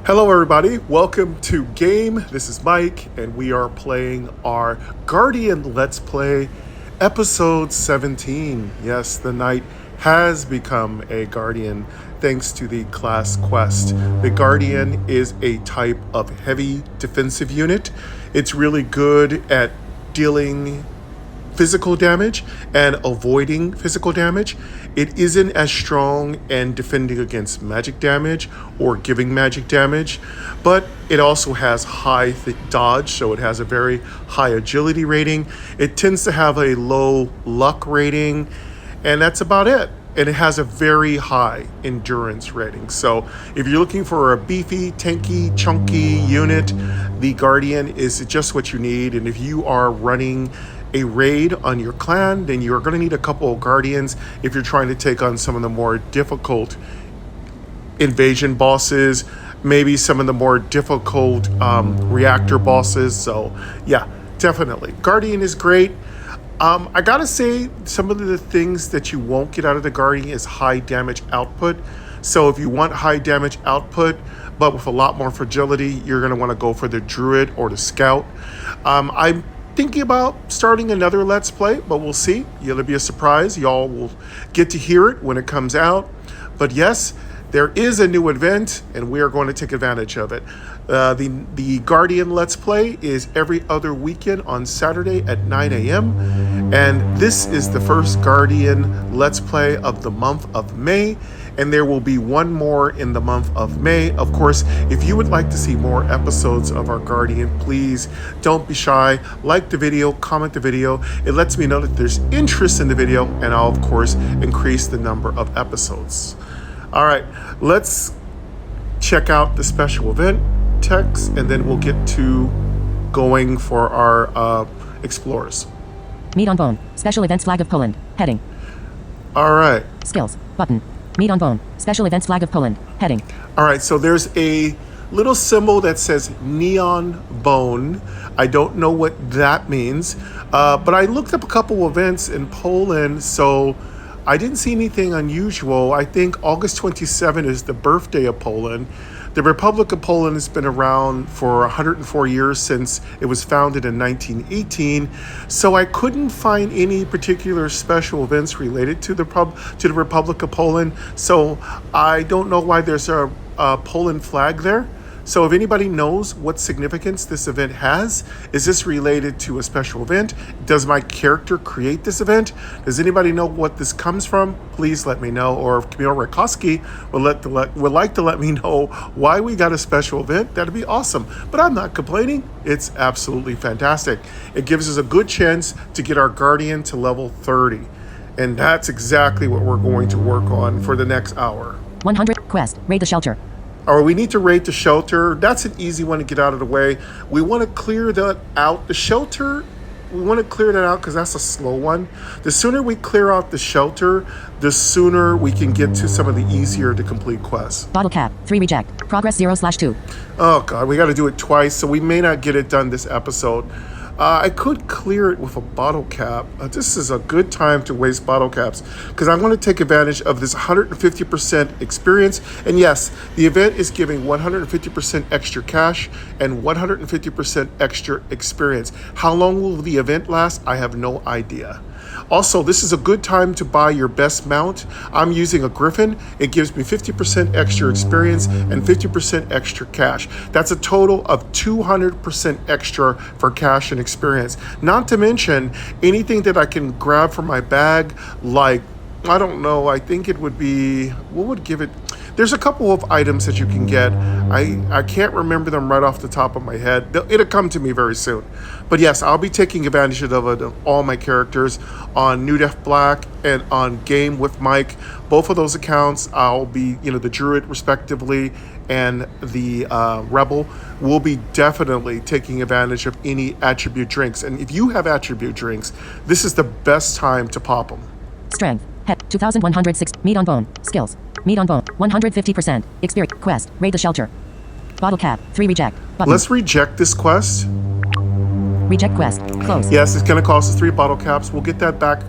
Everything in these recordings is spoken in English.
Hello everybody, welcome to Game. This is Mike and we are playing our Guardian Let's Play episode 17. Yes, the knight has become a Guardian thanks to the class quest. The Guardian is a type of heavy defensive unit. It's really good at dealing physical damage and avoiding physical damage. It isn't as strong and defending against magic damage or giving magic damage, but it also has high dodge, so it has a very high agility rating. It tends to have a low luck rating, and that's about it. And it has a very high endurance rating. So if you're looking for a beefy, tanky, chunky unit, the Guardian is just what you need. And if you are running a raid on your clan, then you're going to need a couple of Guardians if you're trying to take on some of the more difficult invasion bosses, maybe some of the more difficult reactor bosses. So yeah, definitely. Guardian is great. I gotta say, some of the things that you won't get out of the Guardian is high damage output. So if you want high damage output, but with a lot more fragility, you're gonna wanna go for the Druid or the Scout. I'm thinking about starting another Let's Play, but we'll see. It'll be a surprise. Y'all will get to hear it when it comes out. But yes, there is a new event, and we are going to take advantage of it. The Guardian Let's Play is every other weekend on Saturday at 9 a.m. And this is the first Guardian Let's Play of the month of May. And there will be one more in the month of May. Of course, if you would like to see more episodes of our Guardian, please don't be shy. Like the video, comment the video. It lets me know that there's interest in the video, and I'll, of course, increase the number of episodes. All right, let's check out the special event text, and then we'll get to going for our explorers. Meat on bone. Special events flag of Poland. Heading. All right. Skills. Button. Meat on bone. Special events flag of Poland. Heading. All right, so there's a little symbol that says neon bone. I don't know what that means, but I looked up a couple events in Poland, so I didn't see anything unusual. I think August 27 is the birthday of Poland. The Republic of Poland has been around for 104 years since it was founded in 1918, so I couldn't find any particular special events related to the Republic of Poland, so I don't know why there's a Poland flag there. So if anybody knows what significance this event has, is this related to a special event? Does my character create this event? Does anybody know what this comes from? Please let me know. Or if Camille Rakowski would like to let me know why we got a special event, that'd be awesome. But I'm not complaining. It's absolutely fantastic. It gives us a good chance to get our Guardian to level 30. And that's exactly what we're going to work on for the next hour. 100. Quest. Raid the shelter. Or we need to raid the shelter. That's an easy one to get out of the way. We want to clear that out. The shelter, we want to clear that out because that's a slow one. The sooner we clear out the shelter, the sooner we can get to some of the easier to complete quests. Bottle cap. 3 reject. Progress 0/2. Oh God, we got to do it twice, so we may not get it done this episode. I could clear it with a bottle cap. This is a good time to waste bottle caps because I'm going to take advantage of this 150% experience. And yes, the event is giving 150% extra cash and 150% extra experience. How long will the event last? I have no idea. Also, this is a good time to buy your best mount. I'm using a Griffin. It gives me 50% extra experience and 50% extra cash. That's a total of 200% extra for cash and experience. Not to mention anything that I can grab from my bag, like, I don't know, I think it would be, what would give it? There's a couple of items that you can get. I can't remember them right off the top of my head. It'll come to me very soon. But yes, I'll be taking advantage of all my characters on New Def Black and on Game with Mike. Both of those accounts, I'll be, the Druid respectively and the Rebel. Will be definitely taking advantage of any attribute drinks. And if you have attribute drinks, this is the best time to pop them. Strength. Head. 2106. Meat on bone. Skills. Meat on bone. 150%. Experience. Quest. Raid the shelter. Bottle cap. 3 reject. Button. Let's reject this quest. Reject quest. Close. Yes, it's going to cost us 3 bottle caps. We'll get that back.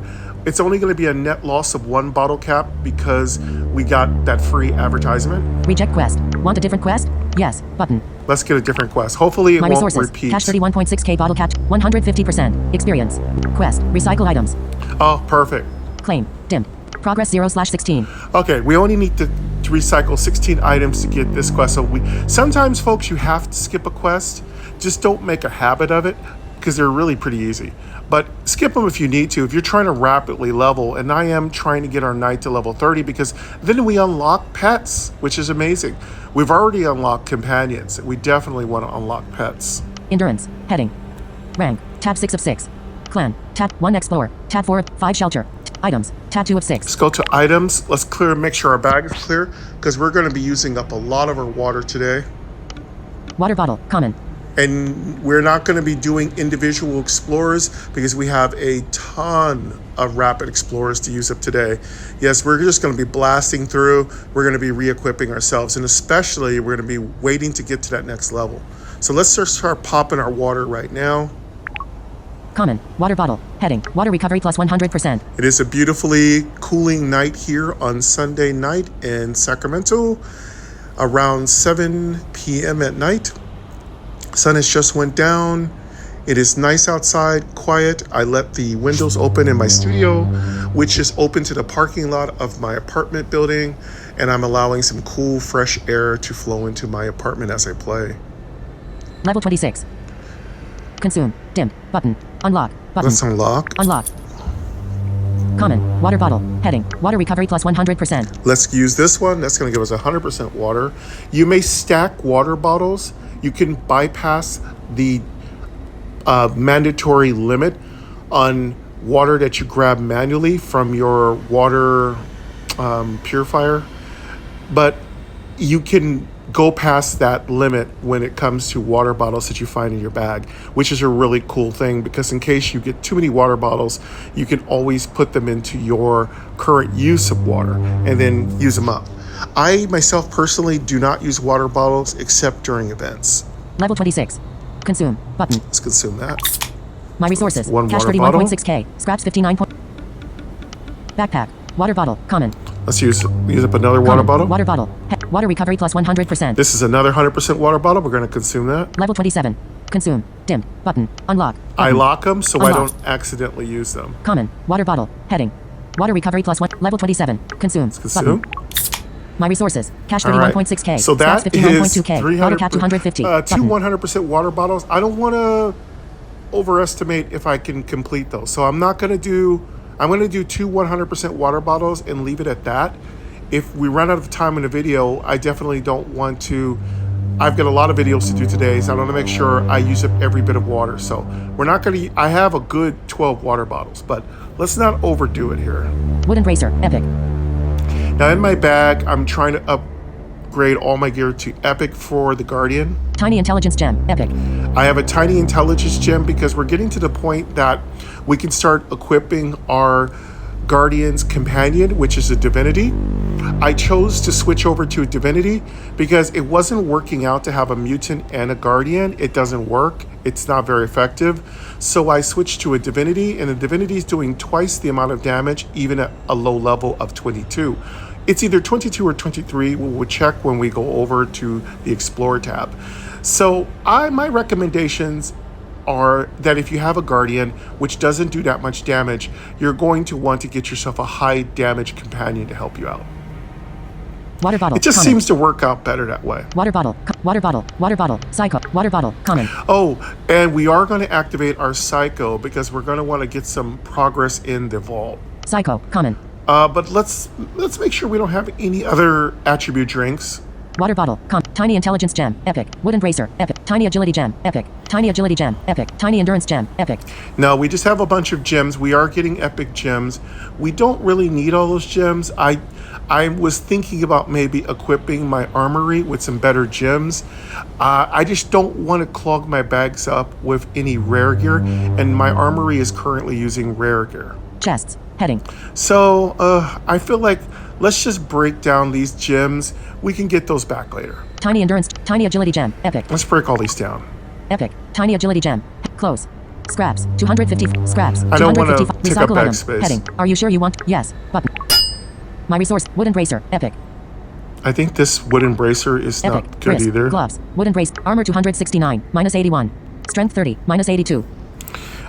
It's only going to be a net loss of 1 bottle cap because we got that free advertisement. Reject quest. Want a different quest? Yes. Button. Let's get a different quest. Hopefully it My won't resources. repeat. Cash 31.6k bottle cap. 150%. Experience. Quest. Recycle items. Oh, perfect. Claim. Dim. Progress 0/16. Okay, we only need to recycle 16 items to get this quest. So sometimes, folks, you have to skip a quest. Just don't make a habit of it because they're really pretty easy. But skip them if you need to. If you're trying to rapidly level, and I am trying to get our knight to level 30 because then we unlock pets, which is amazing. We've already unlocked companions. We definitely want to unlock pets. Endurance. Heading. Rank. Tab 6 of 6. Clan. Tab 1 Explorer. Tab 4 5 Shelter. Items. Tab 2 of 6. Let's go to items. Let's make sure our bag is clear because we're going to be using up a lot of our water today. Water bottle. Common. And we're not going to be doing individual explorers because we have a ton of rapid explorers to use up today. Yes, we're just going to be blasting through. We're going to be re-equipping ourselves, and especially we're going to be waiting to get to that next level. So let's just start popping our water right now. Common. Water bottle. Heading. Water recovery plus 100%. It is a beautifully cooling night here on Sunday night in Sacramento, around 7 p.m. at night. Sun has just went down. It is nice outside, quiet. I let the windows open in my studio, which is open to the parking lot of my apartment building, and I'm allowing some cool, fresh air to flow into my apartment as I play. Level 26. Consume. Dim. Button. Unlock. Button. Let's unlock. Unlock. Common. Water bottle. Heading. Water recovery plus 100%. Let's use this one. That's going to give us 100% water. You may stack water bottles. You can bypass the mandatory limit on water that you grab manually from your water purifier, but you can go past that limit when it comes to water bottles that you find in your bag, which is a really cool thing because in case you get too many water bottles, you can always put them into your current use of water and then use them up. I myself personally do not use water bottles except during events. Level 26. Consume. Button. Let's consume that. My resources. One Cash water bottle. 31.6k. Scraps 59. Backpack. Water bottle. Common. Let's use up another water Common. bottle. Water bottle. Water recovery plus 100%. This is another 100% water bottle. We're going to consume that. Level 27. Consume. Dim. Button. Unlock. Button. I lock them so I Unlock. don't accidentally use them. Common. Water bottle. Heading. Water recovery plus 1. Level 27. Consume. Consume. Button. My resources. Cash All right. 31.6k. So that Scraps is 59.2k. Water cap 250. two Button. 100% water bottles. I don't want to overestimate if I can complete those. So I'm going to do two 100% water bottles and leave it at that. If we run out of time in the video, I definitely don't want to. I've got a lot of videos to do today, so I want to make sure I use up every bit of water. So we're not going to. I have a good 12 water bottles, but let's not overdo it here. Wooden bracer. Epic. Now in my bag, I'm trying to upgrade all my gear to Epic for the Guardian. Tiny intelligence gem. Epic. I have a tiny intelligence gem because we're getting to the point that we can start equipping our Guardian's companion, which is a Divinity. I chose to switch over to a Divinity because it wasn't working out to have a mutant and a Guardian. It doesn't work. It's not very effective. So I switched to a Divinity, and the Divinity is doing twice the amount of damage, even at a low level of 22. It's either 22 or 23. We'll check when we go over to the Explore tab. So my recommendations are that if you have a Guardian, which doesn't do that much damage, you're going to want to get yourself a high damage companion to help you out. Water bottle. It just Common. seems to work out better that way. Water bottle. Water bottle. Water bottle. Psycho. Water bottle. Common. Oh, and we are going to activate our Psycho because we're going to want to get some progress in the vault. Psycho. Common. But let's make sure we don't have any other attribute drinks. Water bottle. Tiny intelligence gem. Epic. Wooden bracer. Epic. Tiny agility gem. Epic. Tiny agility gem. Epic. Tiny endurance gem. Epic. No, we just have a bunch of gems. We are getting epic gems. We don't really need all those gems. I was thinking about maybe equipping my armory with some better gems. I just don't want to clog my bags up with any rare gear, and my armory is currently using rare gear. Chests. Heading. So I feel like let's just break down these gems. We can get those back later. Tiny endurance. Tiny agility gem. Epic. Let's break all these down. Epic. Tiny agility gem. Close. Scraps. 250. Scraps. I don't want to 250. take up Recycle bag item. space. Heading. Are you sure you want? Yes. Button. My resource. Wooden bracer. Epic. I think this wooden bracer is Epic. not good Wrist. either. Gloves. Wooden brace. Armor 269. Minus 81. Strength 30. Minus 82.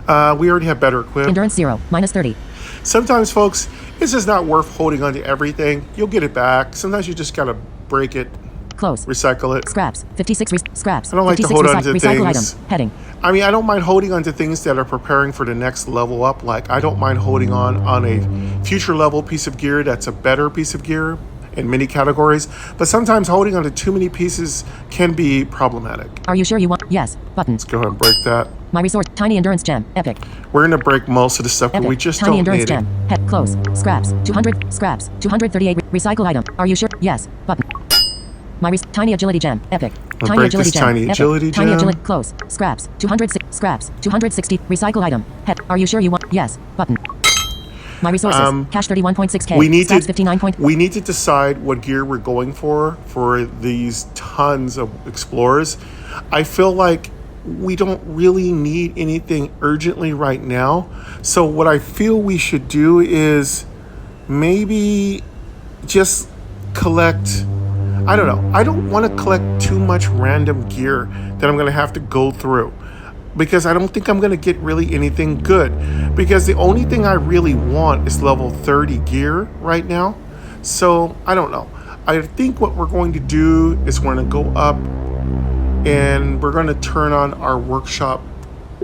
We already have better equipped. Endurance 0. Minus 30. Sometimes, folks, it's just not worth holding on to everything. You'll get it back. Sometimes you just gotta break it, Close. recycle it. Scraps. 56 scraps. I don't like to 56 hold on to recycle things. item. Heading. I mean, I don't mind holding on to things that are preparing for the next level up. Like, I don't mind holding on a future level piece of gear that's a better piece of gear in many categories. But sometimes holding on to too many pieces can be problematic. Are you sure you want? Yes. Button. Let's go ahead and break that. My resource. Tiny endurance gem. Epic. We're gonna break most of the stuff, but Epic. we just Tiny don't endurance need gem. it. Head. Close. Scraps. 200. Scraps. 238. Recycle item. Are you sure? Yes. Button. My tiny agility gem. Epic. I'll Tiny break agility this gem. tiny Epic. agility Tiny gem. agility. Close. Scraps. 206. Scraps. 260. Recycle item. Head. Are you sure you want? Yes. Button. My resources. Cash 31.6k. We need Scraps to 59. we need to decide what gear we're going for these tons of explorers. I feel like we don't really need anything urgently right now. So what I feel we should do is maybe just collect. I don't know. I don't want to collect too much random gear that I'm going to have to go through, because I don't think I'm going to get really anything good, because the only thing I really want is level 30 gear right now. So I don't know. I think what we're going to do is we're going to go up and we're going to turn on our workshop.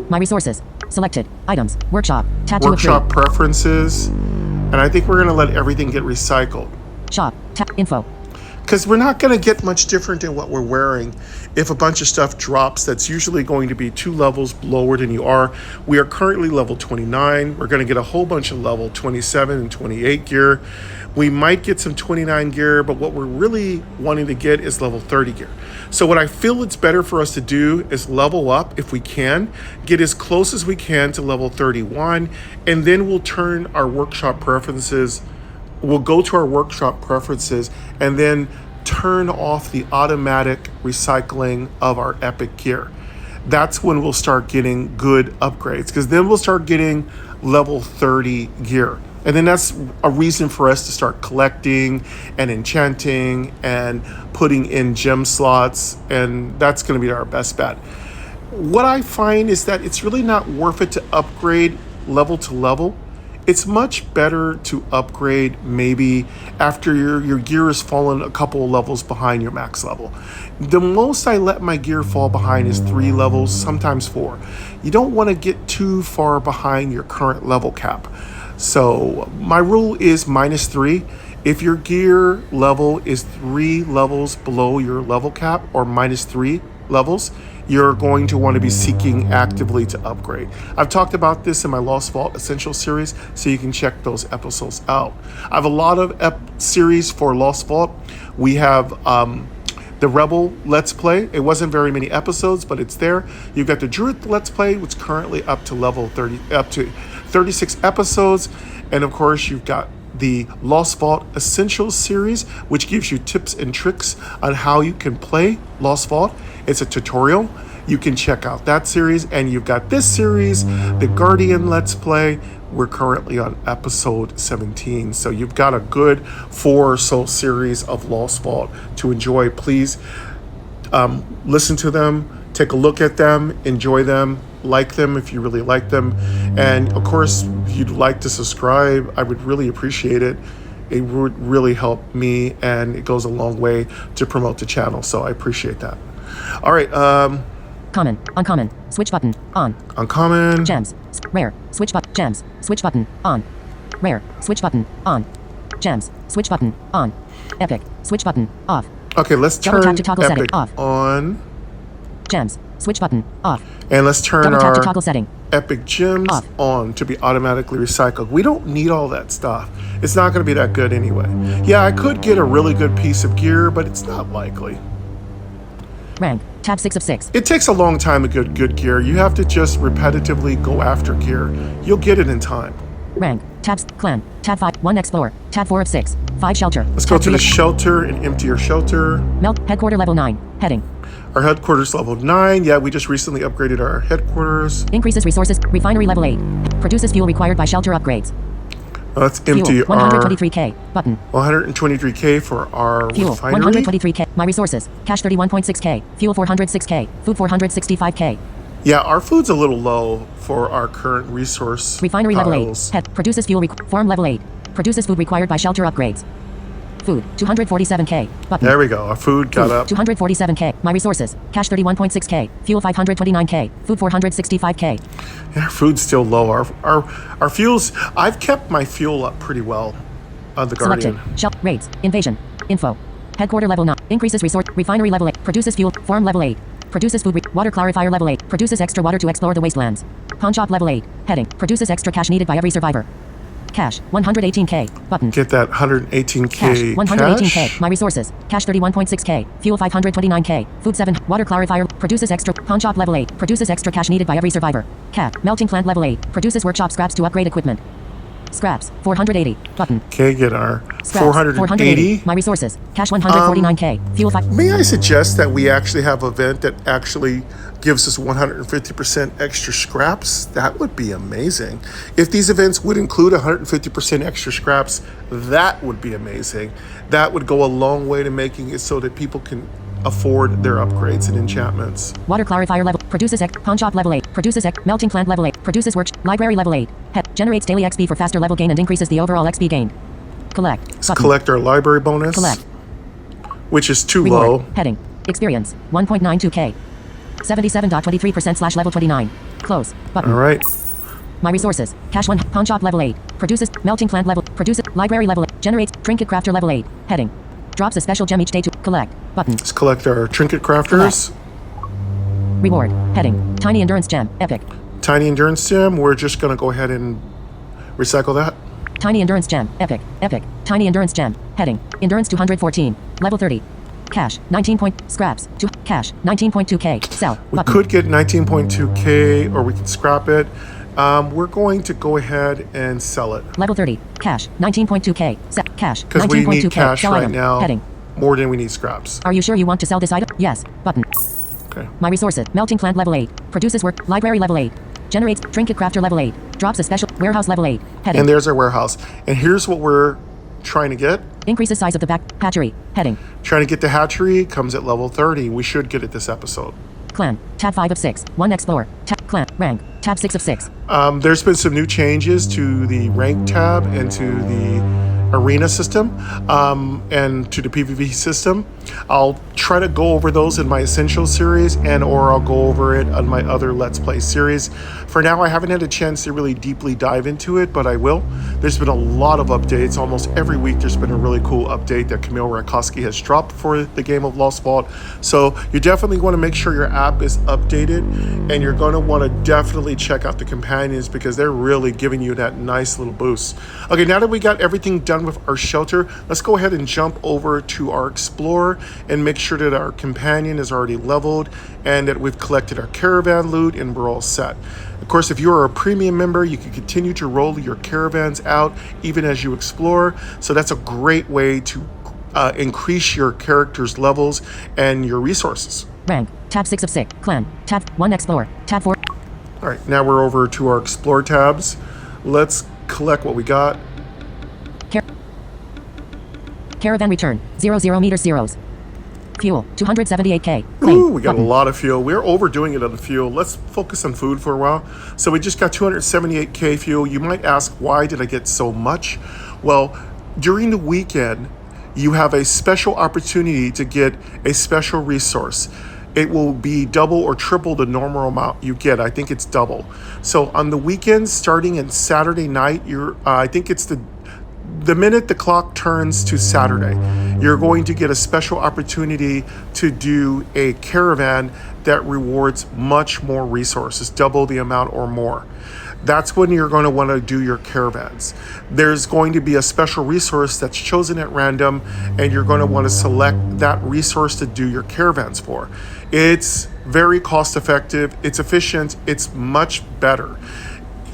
My resources. Selected. Items. Workshop. Tattoo Workshop of preferences. And I think we're going to let everything get recycled. Shop. Info. Because we're not going to get much different in what we're wearing if a bunch of stuff drops that's usually going to be 2 levels lower than you are. We are currently level 29. We're going to get a whole bunch of level 27 and 28 gear. We might get some 29 gear, but what we're really wanting to get is level 30 gear. So what I feel it's better for us to do is level up if we can, get as close as we can to level 31, and then we'll turn our workshop preferences. We'll go to our workshop preferences and then turn off the automatic recycling of our epic gear. That's when we'll start getting good upgrades, because then we'll start getting level 30 gear. And then that's a reason for us to start collecting and enchanting and putting in gem slots, and that's going to be our best bet. What I find is that it's really not worth it to upgrade level to level. It's much better to upgrade maybe after your gear has fallen a couple of levels behind your max level. The most I let my gear fall behind is 3 levels, sometimes 4. You don't want to get too far behind your current level cap. So my rule is -3. If your gear level is 3 levels below your level cap, or -3 levels, you're going to want to be seeking actively to upgrade. I've talked about this in my Lost Vault Essential series, so you can check those episodes out. I have a lot of series for Lost Vault. We have the Rebel Let's Play. It wasn't very many episodes, but it's there. You've got the Druid Let's Play, which is currently up to level 30, up to 36 episodes. And of course, you've got the Lost Vault Essentials series, which gives you tips and tricks on how you can play Lost Vault. It's a tutorial. You can check out that series. And you've got this series, the Guardian Let's Play. We're currently on episode 17. So you've got a good 4 or so series of Lost Vault to enjoy. Please listen to them, take a look at them, enjoy them, like them if you really like them. And of course, if you'd like to subscribe, I would really appreciate it. It would really help me, and it goes a long way to promote the channel. So I appreciate that. All right. Common, uncommon, switch button, on. Uncommon. Gems, rare, switch button, gems, switch button, on. Rare, switch button, on. Gems, switch button, on. Epic, switch button, off. Okay, let's Double turn tap to toggle setting, Epic off. on. Gems, switch button, off. And let's turn Double tap to our toggle setting. Epic Gems Off. on to be automatically recycled. We don't need all that stuff. It's not going to be that good anyway. Yeah, I could get a really good piece of gear, but it's not likely. Rank, tab 6 of 6. It takes a long time to get good gear. You have to just repetitively go after gear. You'll get it in time. Rank, tabs, clan, tab 5, 1 explore, tab 4 of 6, 5 shelter. Let's go tab to 3 the of- shelter and empty your shelter. Melt, headquarter level 9, heading. Our headquarters level 9. Yeah, we just recently upgraded our headquarters. Increases resources, refinery level 8. Produces fuel required by shelter upgrades. Let's empty Fuel, our 123K. Button. 123K for our Fuel, refinery. 123K. My resources. Cash 31.6K. Fuel 406K. Food 465K. Yeah, our food's a little low for our current resource Refinery level 8. piles. Head. Produces fuel. Farm level 8. Produces food required by shelter upgrades. Food, 247K. Button. There we go. Our food got Food, up. 247K. My resources. Cash 31.6K. Fuel 529K. Food 465K. Yeah, our food's still low. Our fuels. I've kept my fuel up pretty well on the Selected. Guardian. Shell. Raids. Invasion. Info. Headquarter level 9. Increases resource. Refinery level 8. Produces fuel. Farm level 8. Produces food. Water clarifier level 8. Produces extra water to explore the wastelands. Pawn shop level 8. Heading. Produces extra cash needed by every survivor. Cash. 118K. Button. Get that 118K Cash. 118K. cash. My resources. Cash 31.6K. Fuel 529K. Food 7. Water clarifier. Produces extra. Pawn shop level 8. Produces extra cash needed by every survivor. Cap. Melting plant level 8. Produces workshop scraps to upgrade equipment. Scraps. 480. Button. Okay, get our Scraps. 480. My resources. Cash 149K. Fuel 5. May I suggest that we actually have an event that actually gives us 150% extra scraps? That would be amazing. If these events would include 150% extra scraps, that would be amazing. That would go a long way to making it so that people can afford their upgrades and enchantments. Water clarifier level. Produces pawn shop level 8. Produces melting plant level 8. Produces work. Library level 8. Generates daily XP for faster level gain and increases the overall XP gained. Collect. Let's Button. collect our library bonus, Collect. which is too Reward. low. Heading. Experience. 1.92K. 77.23% / level 29. Close. Button. All right. My resources. Cash 1. Pawn shop level 8. Produces melting plant level. Produces library level 8. Generates trinket crafter level 8. Heading. Drops a special gem each day to collect. Button. Let's collect our trinket crafters. Reward. Heading. Tiny endurance gem. Epic. Tiny endurance gem. We're just going to go ahead and recycle that. Tiny endurance gem. Epic. Epic. Tiny endurance gem. Heading. Endurance 214. Level 30. Cash. 19 point. Scraps. Cash. 19.2K. Sell. We Button. could get 19.2K or we can scrap it. We're going to go ahead and sell it Level 30. Cash. 19.2K. Cash. because we 19.2K. need cash Sell right item. now Heading. more than we need scraps. Are you sure you want to sell this item? Yes. Button. Okay. My resources. Melting plant level 8. Produces work. Library level 8. Generates trinket crafter level 8. Drops a special warehouse level 8. Heading. And there's our warehouse. And here's what we're trying to get. Increases size of the back hatchery. Heading. Trying to get the hatchery comes at level 30. We should get it this episode. Clan. Tab 5 of 6. 1 explorer. Tab clan. Rank. Tab 6 of 6. There's been some new changes to the rank tab and to the arena system and to the PvP system. I'll try to go over those in my Essential series and or I'll go over it on my other Let's Play series. For now, I haven't had a chance to really deeply dive into it, but I will. There's been a lot of updates. Almost every week there's been a really cool update that Camille Rakowski has dropped for the game of Lost Vault. So you definitely want to make sure your app is updated, and you're going to want to definitely check out the companions because they're really giving you that nice little boost. Okay, now that we got everything done with our shelter, let's go ahead and jump over to our explorer and make sure that our companion is already leveled and that we've collected our caravan loot and we're all set. Of course, if you are a premium member, you can continue to roll your caravans out even as you explore. So that's a great way to increase your character's levels and your resources. Rank. Tab 6 of 6. Clan. Tab 1 explorer. Tab 4. All right, now we're over to our explore tabs. Let's collect what we got. Caravan return. 00 meters zeros. Fuel. 278K. Claim. Ooh, we got Button. a lot of fuel. We're overdoing it on the fuel. Let's focus on food for a while. So we just got 278K fuel. You might ask, why did I get so much? Well, during the weekend, you have a special opportunity to get a special resource. It will be double or triple the normal amount you get. I think it's double. So on the weekends, starting in Saturday night, I think it's the minute the clock turns to Saturday, you're going to get a special opportunity to do a caravan that rewards much more resources, double the amount or more. That's when you're going to want to do your caravans. There's going to be a special resource that's chosen at random, and you're going to want to select that resource to do your caravans for. It's very cost effective, it's efficient, it's much better.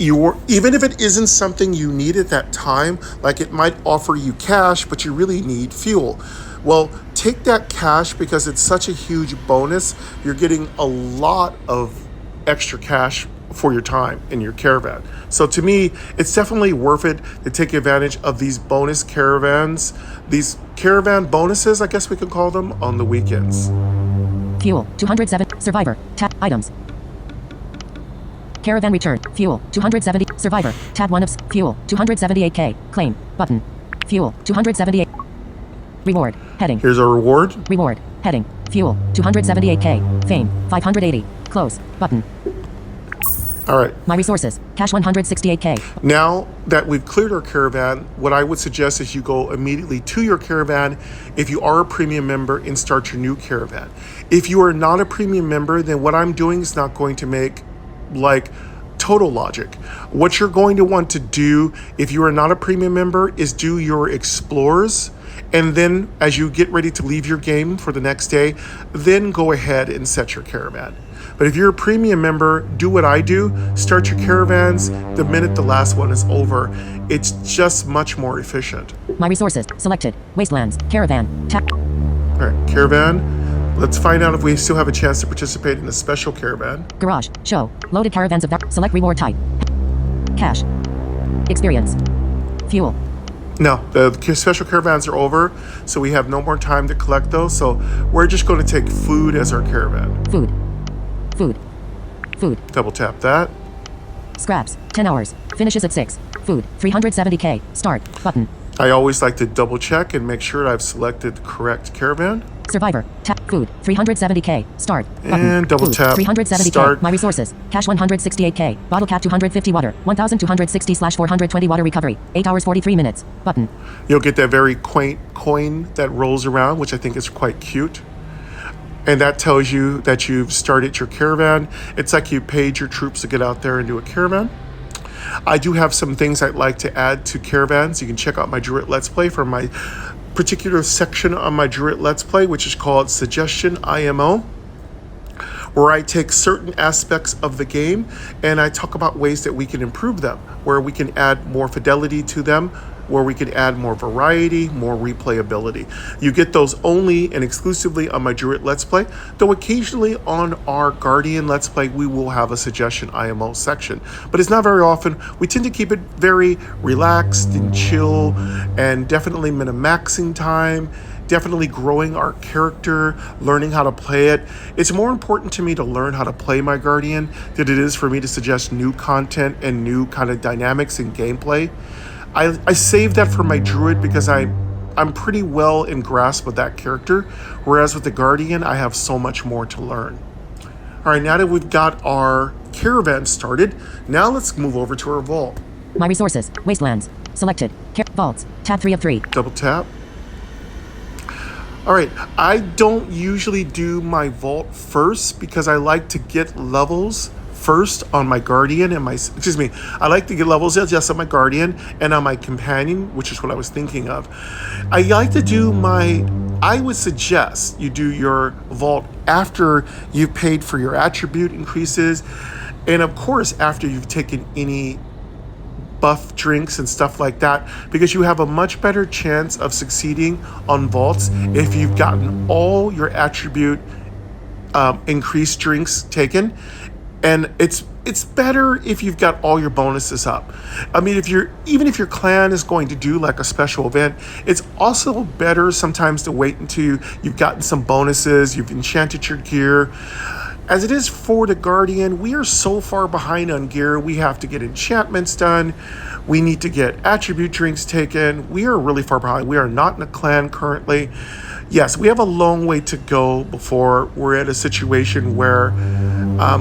Even if it isn't something you need at that time, like it might offer you cash, but you really need fuel. Well, take that cash because it's such a huge bonus. You're getting a lot of extra cash for your time in your caravan. So to me, it's definitely worth it to take advantage of these bonus caravans, these caravan bonuses, I guess we could call them, on the weekends. Fuel, 207. Survivor. Tab. Items. Caravan return. Fuel, 270. Survivor. Tab 1 of fuel, 278k. Claim. Button. Fuel, 278. Reward. Heading. Here's our reward. Reward. Heading. Fuel, 278k. Fame, 580. Close. Button. All right. My resources. Cash 168k. Now that we've cleared our caravan, what I would suggest is you go immediately to your caravan if you are a premium member and start your new caravan. If you are not a premium member, then what I'm doing is not going to make like total logic. What you're going to want to do if you are not a premium member is do your explores, and then as you get ready to leave your game for the next day, then go ahead and set your caravan. But if you're a premium member, do what I do, start your caravans the minute the last one is over. It's just much more efficient. My resources. Selected. Wastelands. Caravan. Tap. All right, caravan. Let's find out if we still have a chance to participate in a special caravan. Garage. Show. Loaded caravans of that. Select reward type. Cash. Experience. Fuel. No, the special caravans are over, so we have no more time to collect those. So we're just going to take food as our caravan. Food. Food. Food. Double tap that. Scraps. 10 hours. Finishes at 6. Food. 370k. Start. Button. I always like to double check and make sure I've selected the correct caravan. Survivor. Tap. Food. 370k. Start. Button. And double Food. tap. 370k. Start. My resources. Cash 168k. Bottle cap 250 water. 1260/420 water recovery. 8 hours 43 minutes. Button. You'll get that very quaint coin that rolls around, which I think is quite cute. And that tells you that you've started your caravan. It's like you paid your troops to get out there and do a caravan. I do have some things I'd like to add to caravans. You can check out my Druid Let's Play for my particular section on my Druid Let's Play, which is called Suggestion IMO, where I take certain aspects of the game and I talk about ways that we can improve them, where we can add more fidelity to them, where we can add more variety, more replayability. You get those only and exclusively on my Druid Let's Play, though occasionally on our Guardian Let's Play, we will have a Suggestion IMO section. But it's not very often. We tend to keep it very relaxed and chill, and definitely min-maxing time, definitely growing our character, learning how to play it. It's more important to me to learn how to play my Guardian than it is for me to suggest new content and new kind of dynamics in gameplay. I save that for my Druid because I'm pretty well in grasp with that character, whereas with the Guardian, I have so much more to learn. All right, now that we've got our caravan started, now let's move over to our vault. My resources. Wastelands. Selected. Vaults. Tab 3 of 3. Double tap. All right, I don't usually do my vault first because I like to get levels first on my Guardian and I like to get levels just on my Guardian and on my Companion, which is what I was thinking of. I like to do I would suggest you do your vault after you've paid for your attribute increases, and of course after you've taken any buff drinks and stuff like that, because you have a much better chance of succeeding on vaults if you've gotten all your attribute increased drinks taken. And it's better if you've got all your bonuses up. I mean, even if your clan is going to do like a special event, it's also better sometimes to wait until you've gotten some bonuses, you've enchanted your gear. As it is for the Guardian, we are so far behind on gear. We have to get enchantments done. We need to get attribute drinks taken. We are really far behind. We are not in a clan currently. Yes, we have a long way to go before we're at a situation where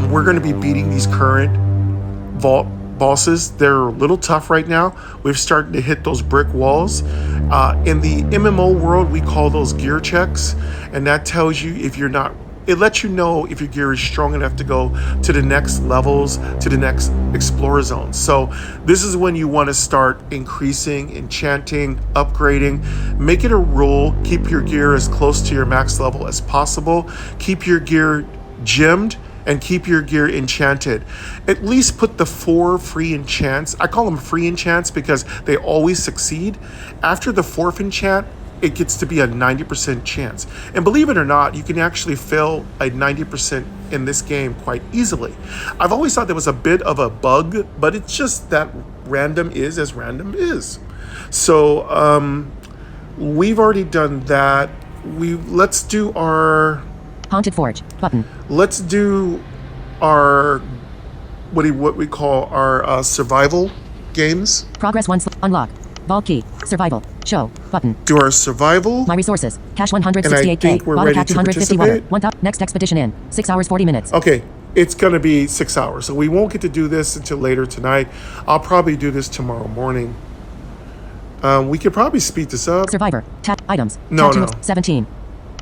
we're going to be beating these current vault bosses. They're a little tough right now. We've started to hit those brick walls. In the MMO world, we call those gear checks, and that tells you if you're not. It lets you know if your gear is strong enough to go to the next levels, to the next explorer zones. So this is when you want to start increasing, enchanting, upgrading. Make it a rule. Keep your gear as close to your max level as possible. Keep your gear gemmed and keep your gear enchanted. At least put the 4 free enchants. I call them free enchants because they always succeed. After the 4th enchant, it gets to be a 90% chance. And believe it or not, you can actually fail a 90% in this game quite easily. I've always thought there was a bit of a bug, but it's just that random is as random is. So we've already done that. Let's do our Haunted Forge button. let's do our what we call our survival games. Progress 1 unlock. Vault key. Survival. Show button. Do our survival. My resources. Cash And I 168k. think we're Bottle ready cap to 250 water. participate. Next expedition in 6 hours 40 minutes. Okay, it's gonna be 6 hours, so we won't get to do this until later tonight. I'll probably do this tomorrow morning. We could probably speed this up. Survivor. Tab items. No, Tab no. 17.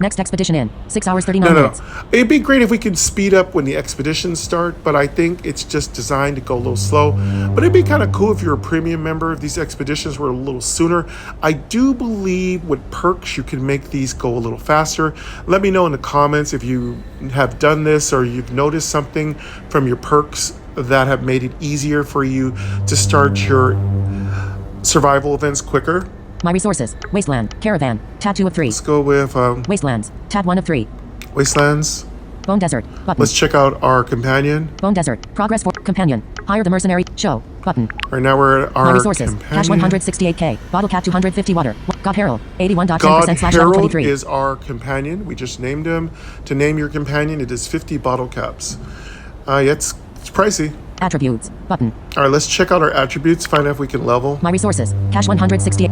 Next expedition in 6 hours 39 No. minutes. It'd be great if we could speed up when the expeditions start, but I think it's just designed to go a little slow. But it'd be kind of cool if you're a premium member, if these expeditions were a little sooner. I do believe with perks, you can make these go a little faster. Let me know in the comments if you have done this or you've noticed something from your perks that have made it easier for you to start your survival events quicker. My resources. Wasteland. Caravan. Tab 2 of 3. Let's go with Wastelands. Tab 1 of 3. Wastelands. Bone Desert. Button. Let's check out our companion. Bone Desert. Progress for companion. Hire the mercenary. Show button. Right now we're at our My resources. Cash companion. 168k. Bottle cap 250 water. God Herald. 81.10% God slash level Herald 23. is our companion. We just named him. To name your companion, it is 50 bottle caps. Yeah, it's pricey. Attributes. Button. All right, let's check out our attributes, find out if we can level. My resources. Cash 168.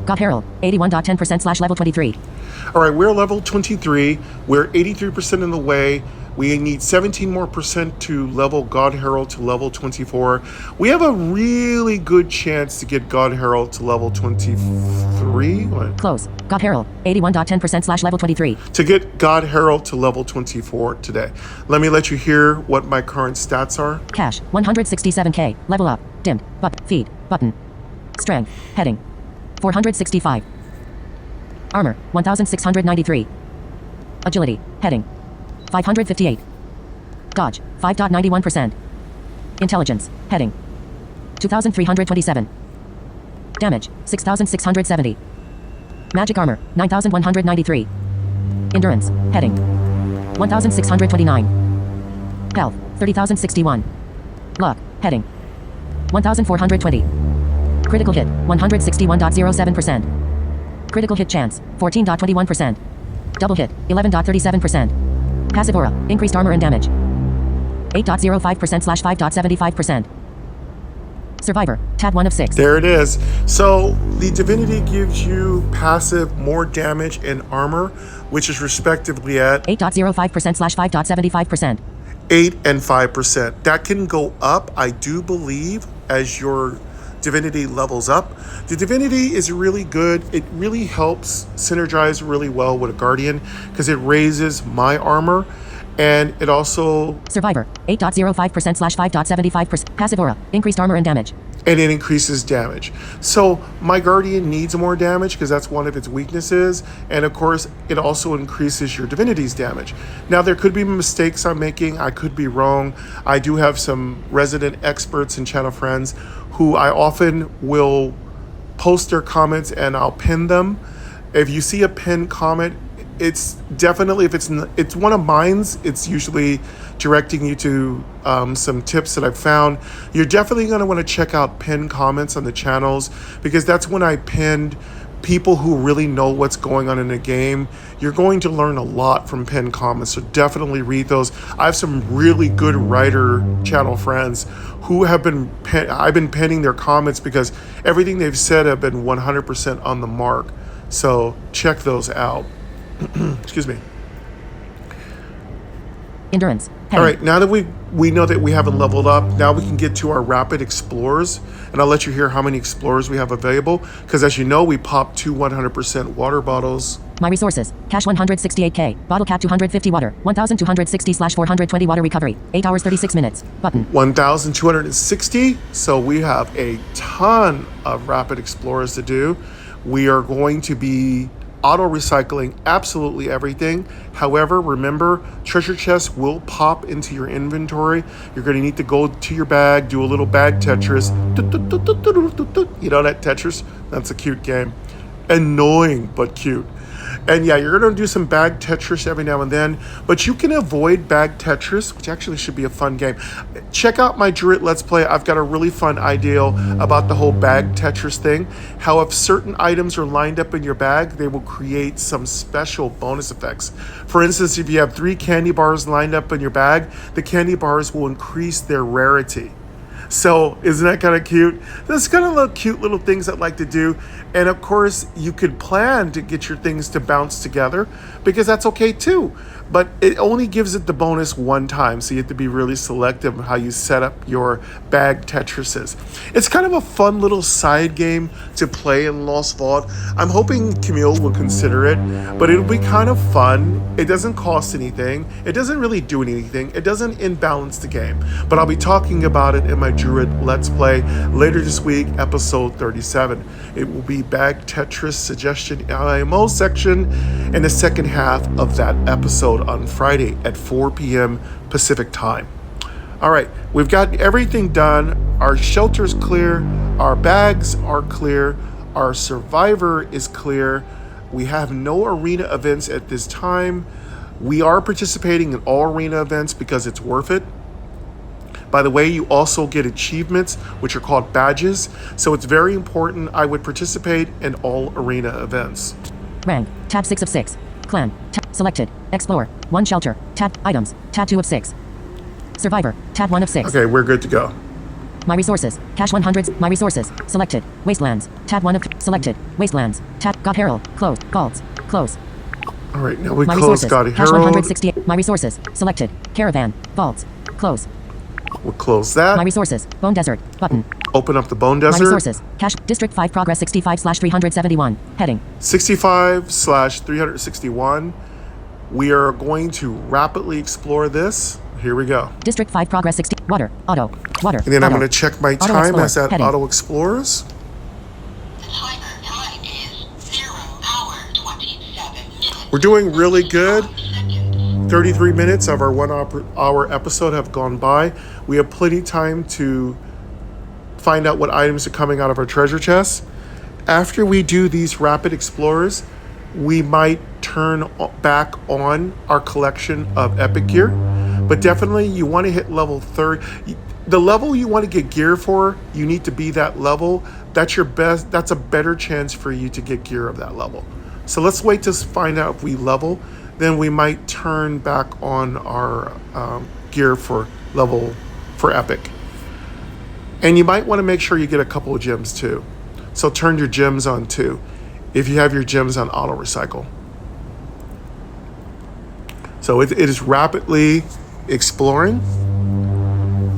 God Herald. 81.10% slash level 23. All right, we're level 23. We're 83% in the way. We need 17 more percent to level God Herald to level 24. We have a really good chance to get God Herald to level 23. What? Close. God Herald. 81.10% slash level 23. To get God Herald to level 24 today. Let me let you hear what my current stats are. Cash. 167k. Level up. Dimmed. Feed. Button. Strength. Heading. 465. Armor. 1693. Agility. Heading. 558. Dodge. 5.91%. Intelligence. Heading. 2327. Damage. 6670. Magic armor. 9193. Endurance. Heading. 1629. Health. 30,061. Luck. Heading. 1420. Critical hit. 161.07%. Critical hit chance. 14.21%. Double hit. 11.37%. Passive aura. Increased armor and damage. 8.05% slash 5.75%. Survivor. Tab 1 of 6. There it is. So the Divinity gives you passive more damage and armor, which is respectively at 8.05% slash 5.75%. 8 and 5%. That can go up, I do believe, as your Divinity levels up. The Divinity is really good. It really helps synergize really well with a Guardian because it raises my armor and it also Survivor. 8.05% slash 5.75%. Passive aura. Increased armor and damage. and it increases damage. So my Guardian needs more damage because that's one of its weaknesses, and of course it also increases your Divinity's damage. Now there could be mistakes I'm making, I could be wrong. I do have some resident experts and channel friends who I often will post their comments and I'll pin them. If you see a pinned comment, it's definitely, if it's one of mine's, it's usually directing you to some tips that I've found. You're definitely going to want to check out pinned comments on the channels because that's when I pinned people who really know what's going on in the game. You're going to learn a lot from pinned comments, so definitely read those. I have some really good writer channel friends who have I've been pinning their comments because everything they've said have been 100% on the mark. So check those out. Excuse me. Endurance. All right, now that we know that we haven't leveled up, now we can get to our rapid explorers, and I'll let you hear how many explorers we have available, because as you know, we popped 2 100% water bottles. My resources. Cash 168k. Bottle cap 250 water. 1260/420 water recovery. 8 hours 36 minutes. Button. 1,260, so we have a ton of rapid explorers to do. We are going to be auto-recycling absolutely everything. However, remember, treasure chests will pop into your inventory. You're going to need to go to your bag, do a little bag Tetris. You know that Tetris? That's a cute game. Annoying, but cute. And yeah, you're going to do some bag Tetris every now and then, but you can avoid bag Tetris, which actually should be a fun game. Check out my Druid Let's Play. I've got a really fun idea about the whole bag Tetris thing. How if certain items are lined up in your bag, they will create some special bonus effects. For instance, if you have 3 candy bars lined up in your bag, the candy bars will increase their rarity. So isn't that kind of cute? There's kind of little cute little things I'd like to do. And of course, you could plan to get your things to bounce together because that's okay too. But it only gives it the bonus one time. So you have to be really selective of how you set up your bag Tetrises. It's kind of a fun little side game to play in Lost Vault. I'm hoping Camille will consider it, but it'll be kind of fun. It doesn't cost anything. It doesn't really do anything. It doesn't imbalance the game. But I'll be talking about it in my Druid Let's Play later this week, episode 37. It will be Bag Tetris Suggestion IMO section in the second half of that episode on Friday at 4 p.m. Pacific time. All right, we've got everything done. Our shelter's clear. Our bags are clear. Our survivor is clear. We have no arena events at this time. We are participating in all arena events because it's worth it. By the way, you also get achievements, which are called badges. So it's very important. I would participate in all arena events. Rank, tab 6 of 6. Clan, tab selected. Explore, 1 shelter. Tab items, tab 2 of 6. Survivor, tab 1 of 6. Okay, we're good to go. My resources, cache 100s, my resources, selected. Wastelands, tab 1 of selected. Wastelands, tab God Herald, close. Galds, close. All right, now we My close resources, God cache Herald. 168. My resources, selected. Caravan, vaults, close. We'll close that. My resources, Bone Desert, button. Open up the Bone My Desert. resources, cache, District 5 progress 65/371. Heading. 65/361. We are going to rapidly explore this. Here we go. District 5 progress 60. Water, auto, water. And then I'm auto. going to check my Auto time explore, as that heading. auto explores. The timer time is 0 hour 27 minutes. We're doing really good. Seconds. 33 minutes of our 1 hour episode have gone by. We have plenty of time to find out what items are coming out of our treasure chests. After we do these rapid explorers, we might turn back on our collection of epic gear. But definitely you want to hit level 30. The level you want to get gear for, you need to be that level. That's your best. That's a better chance for you to get gear of that level. So let's wait to find out if we level. Then we might turn back on our gear for epic. And you might want to make sure you get a couple of gems too. So turn your gems on too, if you have your gems on auto recycle. So it is rapidly exploring,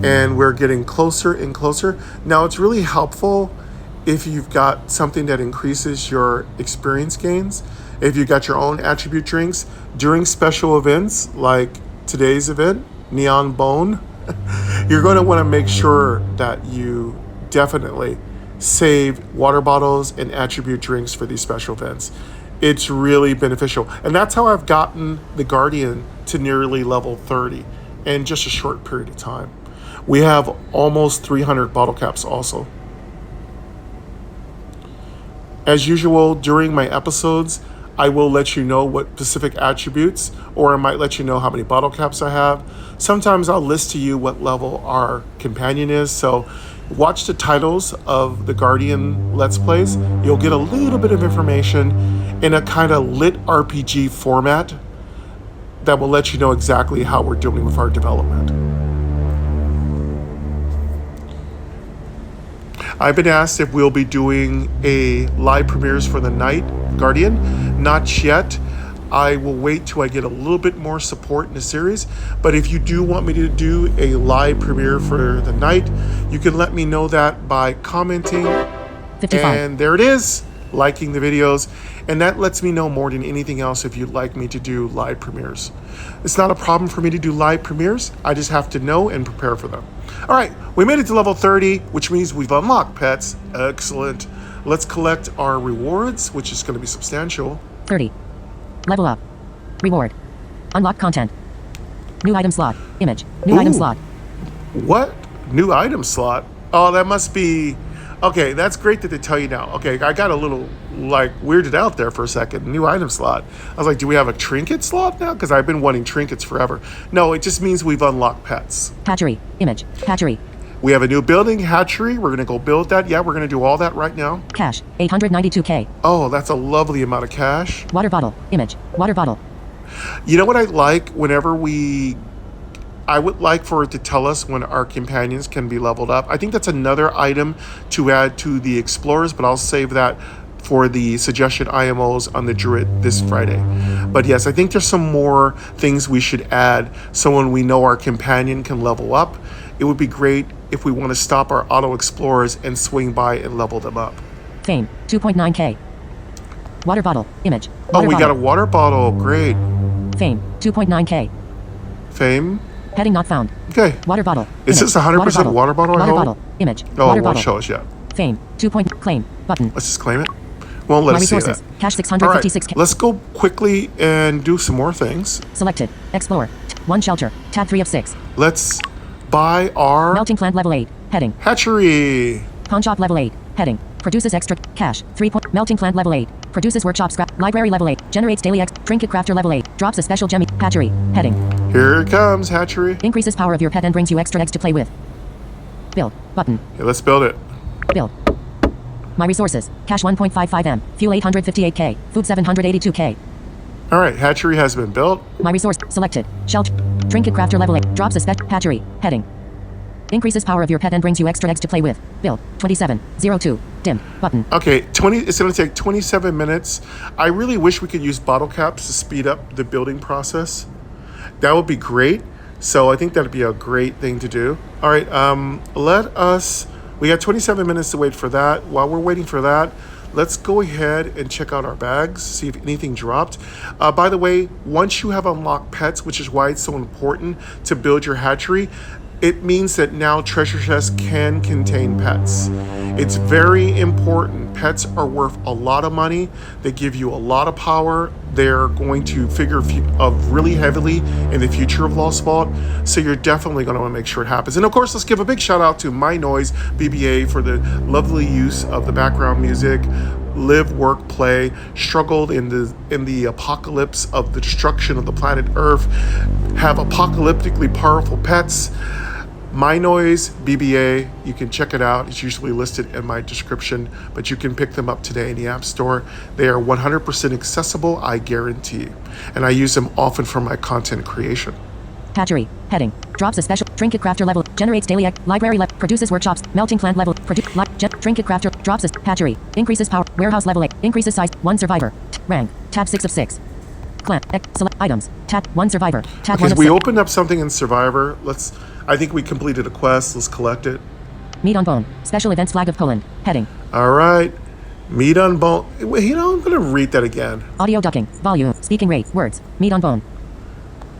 and we're getting closer and closer. Now it's really helpful if you've got something that increases your experience gains. If you've got your own attribute drinks during special events like today's event, Neon Bone, you're going to want to make sure that you definitely save water bottles and attribute drinks for these special events. It's really beneficial. And that's how I've gotten the Guardian to nearly level 30 in just a short period of time. We have almost 300 bottle caps also. As usual, during my episodes, I will let you know what specific attributes, or I might let you know how many bottle caps I have. Sometimes I'll list to you what level our companion is. So watch the titles of the Guardian Let's Plays. You'll get a little bit of information in a kind of lit RPG format that will let you know exactly how we're doing with our development. I've been asked if we'll be doing a live premieres for the night Guardian. Not yet. I will wait till I get a little bit more support in the series. But if you do want me to do a live premiere for the night, you can let me know that by commenting. 55. And there it is, liking the videos. And that lets me know more than anything else if you'd like me to do live premieres. It's not a problem for me to do live premieres. I just have to know and prepare for them. All right, we made it to level 30, which means we've unlocked pets. Excellent. Let's collect our rewards, which is going to be substantial. 30. Level up. Reward. Unlock content. New item slot. Image. New item Ooh. slot. What? New item slot? Oh, that must be Okay, that's great that they tell you now. Okay, I got a little like weirded out there for a second. New item slot. I was like, do we have a trinket slot now? Because I've been wanting trinkets forever. No, it just means we've unlocked pets. Hatchery. Image. Hatchery. We have a new building, hatchery. We're gonna go build that. Yeah, we're gonna do all that right now. Cash. 892K. Oh, that's a lovely amount of cash. Water bottle. Image. Water bottle. You know what I like whenever I would like for it to tell us when our companions can be leveled up. I think that's another item to add to the explorers, but I'll save that for the suggested IMOs on the Druid this Friday. But yes, I think there's some more things we should add so when we know our companion can level up, it would be great if we want to stop our auto explorers and swing by and level them up. Fame. 2.9K. Water bottle. Image. Oh, we got a water bottle. Great. Fame. 2.9K. Fame. Heading not found. Okay. Water bottle. Is Image. this 100% water bottle? I Water hope? bottle. Image. Oh, Water it won't bottle. show us yet. Fame. 2. Claim. Button. Let's just claim it. Won't let My us see resources. that. Cash All right, 656K. let's go quickly and do some more things. Selected. Explore. 1 shelter. Tab 3 of 6. Let's buy our Melting plant level 8. Heading. hatchery. Pawn shop level 8. Heading. Produces extra cash. 3 point. Melting plant level 8. Produces workshop scrap. Library level 8. Generates daily trinket crafter level 8. Drops a special gem. Hatchery. Heading. Here it comes, hatchery. Increases power of your pet and brings you extra eggs to play with. Build. Button. Okay, let's build it. Build. My resources. Cash 1.55M. Fuel 858K. Food 782K. All right, hatchery has been built. My resource. Selected. Shelter. Trinket crafter level 8. Drops a hatchery. Heading. Increases power of your pet and brings you extra eggs to play with. Build. 2702. Dim. Button. Okay, it's going to take 27 minutes. I really wish we could use bottle caps to speed up the building process. That would be great. So I think that'd be a great thing to do. All right, we got 27 minutes to wait for that. While we're waiting for that, let's go ahead and check out our bags, see if anything dropped. By the way, once you have unlocked pets, which is why it's so important to build your hatchery, it means that now treasure chests can contain pets. It's very important. Pets are worth a lot of money. They give you a lot of power. They're going to figure really heavily in the future of Lost Vault. So you're definitely going to want to make sure it happens. And of course, let's give a big shout out to My Noise BBA for the lovely use of the background music. Live, work, play, struggled in the apocalypse of the destruction of the planet Earth, have apocalyptically powerful pets. My Noise BBA, you can check it out. It's usually listed in my description, but you can pick them up today in the App Store. They are 100% accessible, I guarantee. And I use them often for my content creation. Hatchery. Heading. Drops a special trinket crafter level. Generates daily library level. Produces workshops. Melting plant level. Trinket crafter. Drops a hatchery. Increases power. Warehouse level 8. Increases size. 1 survivor. Rank. Tab 6 of 6. Clan. Select items. Tab 1 survivor. Tab 1 of 6. We opened up something in Survivor. I think we completed a quest. Let's collect it. Meat on bone. Special events flag of Poland. Heading. All right. Meat on bone. Wait, I'm going to read that again. Audio ducking. Volume. Speaking rate. Words. Meat on bone.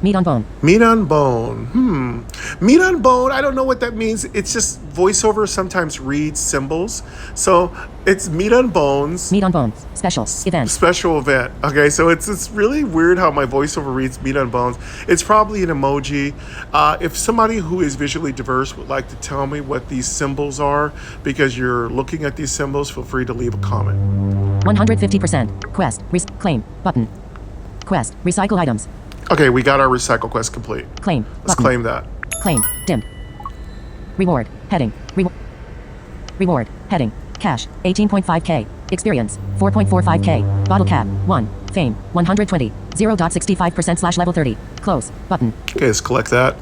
Meat on bone. Meat on bone. Meat on bone. I don't know what that means. It's just voiceover sometimes reads symbols. So it's meat on bones. Meat on bones. Special event. Special event. Okay, so it's really weird how my voiceover reads meat on bones. It's probably an emoji. If somebody who is visually diverse would like to tell me what these symbols are, because you're looking at these symbols, feel free to leave a comment. 150%. Quest. Claim. Button. Quest. Recycle items. Okay, we got our recycle quest complete. Claim. Let's Button. claim that. Claim. Dim. Reward. Heading. Reward. Heading. Cash. 18.5K. Experience. 4.45K. Bottle cap. 1. Fame. 120. 0.65% / level 30. Close. Button. Okay, let's collect that.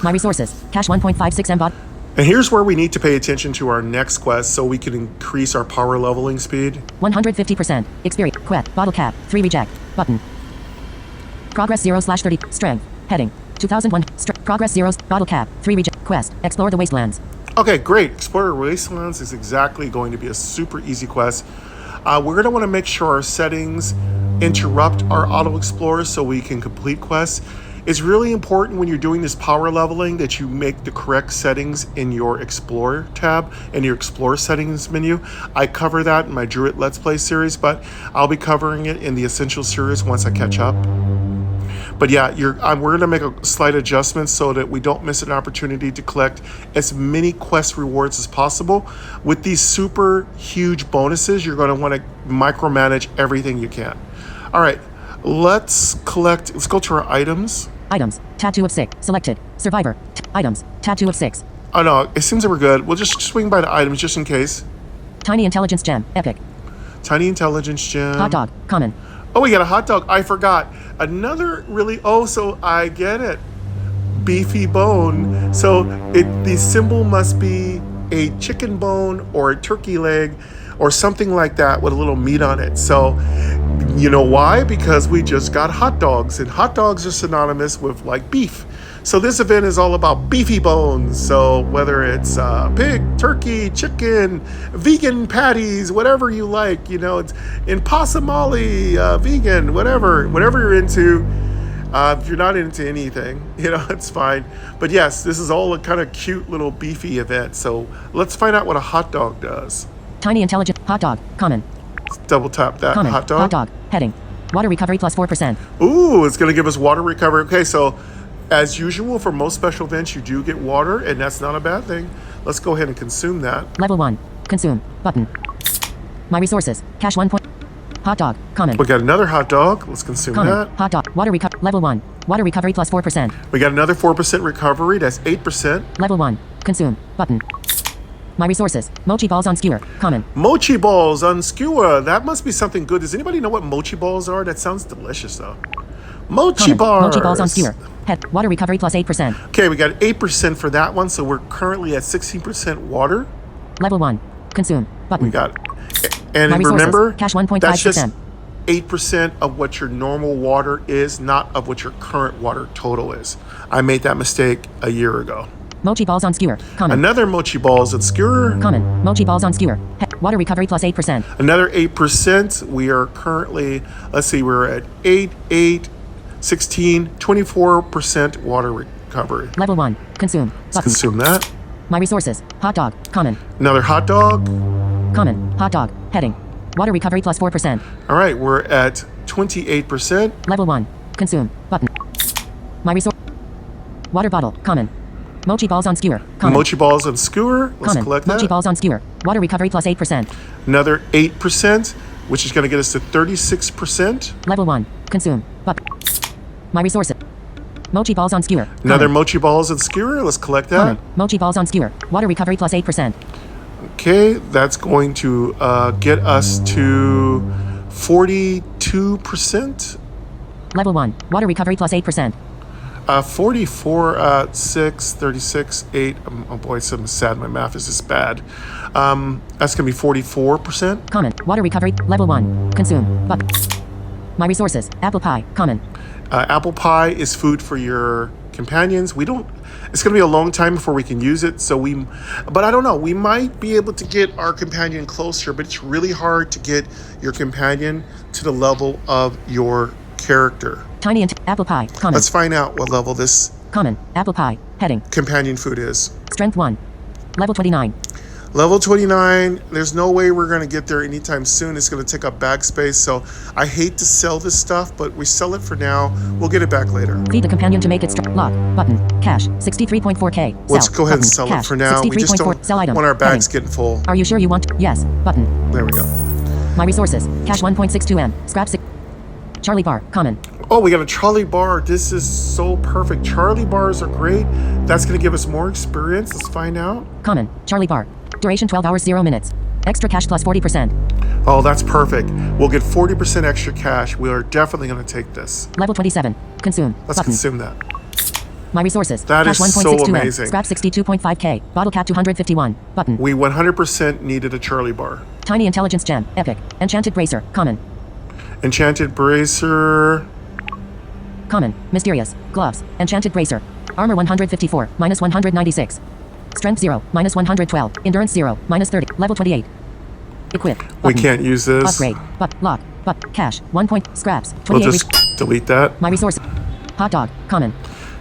My resources. Cash 1.56M bot. And here's where we need to pay attention to our next quest so we can increase our power leveling speed. 150%. Experience. Quest. Bottle cap. 3 reject. Button. Progress 0/30. Strength. Heading. 2001. Progress 0. Bottle cap. 3 reject. Quest. Explore the wastelands. Okay, great. Explorer Wastelands is exactly going to be a super easy quest. We're going to want to make sure our settings interrupt our auto explorer so we can complete quests. It's really important when you're doing this power leveling that you make the correct settings in your Explorer tab and your Explorer settings menu. I cover that in my Druid Let's Play series, but I'll be covering it in the Essential series once I catch up. But yeah, we're going to make a slight adjustment so that we don't miss an opportunity to collect as many quest rewards as possible. With these super huge bonuses, you're going to want to micromanage everything you can. All right, let's go to our items. Items. Tab 2 of 6. Selected. Survivor. Items. Tab 2 of 6. Oh no, it seems that we're good. We'll just swing by the items just in case. Tiny intelligence gem. Epic. Tiny intelligence gem. Hot dog. Common. Oh, we got a hot dog. I forgot. Another really, so I get it. Beefy bone. So the symbol must be a chicken bone or a turkey leg or something like that with a little meat on it. So you know why? Because we just got hot dogs, and hot dogs are synonymous with like beef. So this event is all about beefy bones. So whether it's pig, turkey, chicken, vegan patties, whatever you like, it's in possumoli, vegan, whatever you're into. If you're not into anything, it's fine. But yes, this is all a kind of cute little beefy event. So let's find out what a hot dog does. Tiny intelligent hot dog. Common. Let's double tap that. Common. Hot dog. Hot dog. Heading. Water recovery plus 4%. Ooh, it's going to give us water recovery. Okay, so as usual for most special events, you do get water, and that's not a bad thing. Let's go ahead and consume that. Level 1. Consume. Button. My resources. Cash 1 point. Hot dog. Common. We got another hot dog. Let's consume Common. that. Hot dog. Water recovery. Level 1. Water recovery plus 4%. We got another 4% recovery. That's 8%. Level 1. Consume. Button. My resources. Mochi balls on skewer. Common. Mochi balls on skewer. That must be something good. Does anybody know what mochi balls are? That sounds delicious, though. Mochi Common. bars. Mochi balls on skewer. Head. Water recovery plus 8%. Okay, we got 8% for that one, so we're currently at 16% water. Level 1. Consume. Button. We got, and My resources. remember, Cash that's just 1.5%. 8% of what your normal water is, not of what your current water total is. I made that mistake a year ago. Mochi balls on skewer. Common. Another mochi balls on skewer. Common. Mochi balls on skewer. Water recovery plus 8%. Another 8%. We are currently, let's see, we're at 8, 16, 24% water recovery. Level 1. Consume. Let's consume that. My resources. Hot dog. Common. Another hot dog. Common. Hot dog. Heading. Water recovery plus 4%. All right, we're at 28%. Level 1. Consume. Button. My resource. Water bottle. Common. Mochi balls on skewer. Common. Mochi balls on skewer. Let's Common. collect that. Mochi balls on skewer. Water recovery plus 8%. Another 8%, which is going to get us to 36%. Level 1. Consume. Button. My resources. Mochi balls on skewer. Another Common. mochi balls and skewer. Let's collect that. Common. Mochi balls on skewer. Water recovery plus 8%. Okay, that's going to get us to 42%. Level 1. Water recovery plus 8%. 44, 6, 36, 8. Oh boy, I'm sad. My math is just bad. That's going to be 44%. Common. Water recovery. Level 1. Consume. Button. My resources. Apple pie. Common. Apple pie is food for your companions. It's going to be a long time before we can use it. But I don't know. We might be able to get our companion closer, but it's really hard to get your companion to the level of your character. Tiny apple pie. Common. Let's find out what level this Common. Apple pie. Heading. companion food is. Strength 1. Level 29. Level 29, there's no way we're going to get there anytime soon. It's going to take up bag space, so I hate to sell this stuff, but we sell it for now. We'll get it back later. Feed the companion to make it lock. Button. Cash. 63.4K. Let's Sell. go ahead and Button. sell Cash. it for now. We just 63.4. don't Sell item. want our bags Heading. getting full. Are you sure you want? Yes. Button. There we go. My resources. Cash 1.62M. Scrap 6. Charlie bar. Common. Oh, we got a Charlie bar. This is so perfect. Charlie bars are great. That's going to give us more experience. Let's find out. Common. Charlie bar. Duration 12 hours 0 minutes. Extra cash plus 40%. Oh, that's perfect. We'll get 40% extra cash. We are definitely going to take this. Level 27. Consume. Let's Button. consume that. My resources. That cash is so 1.62M. amazing. Scrap 62.5K. Bottle cap 251. Button. We 100% needed a Charlie bar. Tiny intelligence gem. Epic. Enchanted bracer. Common. Enchanted bracer. Common. Mysterious. Gloves. Enchanted bracer. Armor 154. Minus 196. Strength 0. Minus 112. Endurance 0. Minus 30. Level 28. Equip. Button. We can't use this. Upgrade. Lock. Cash. 1 point. Scraps. 28. We'll just delete that. My resource. Hot dog. Common.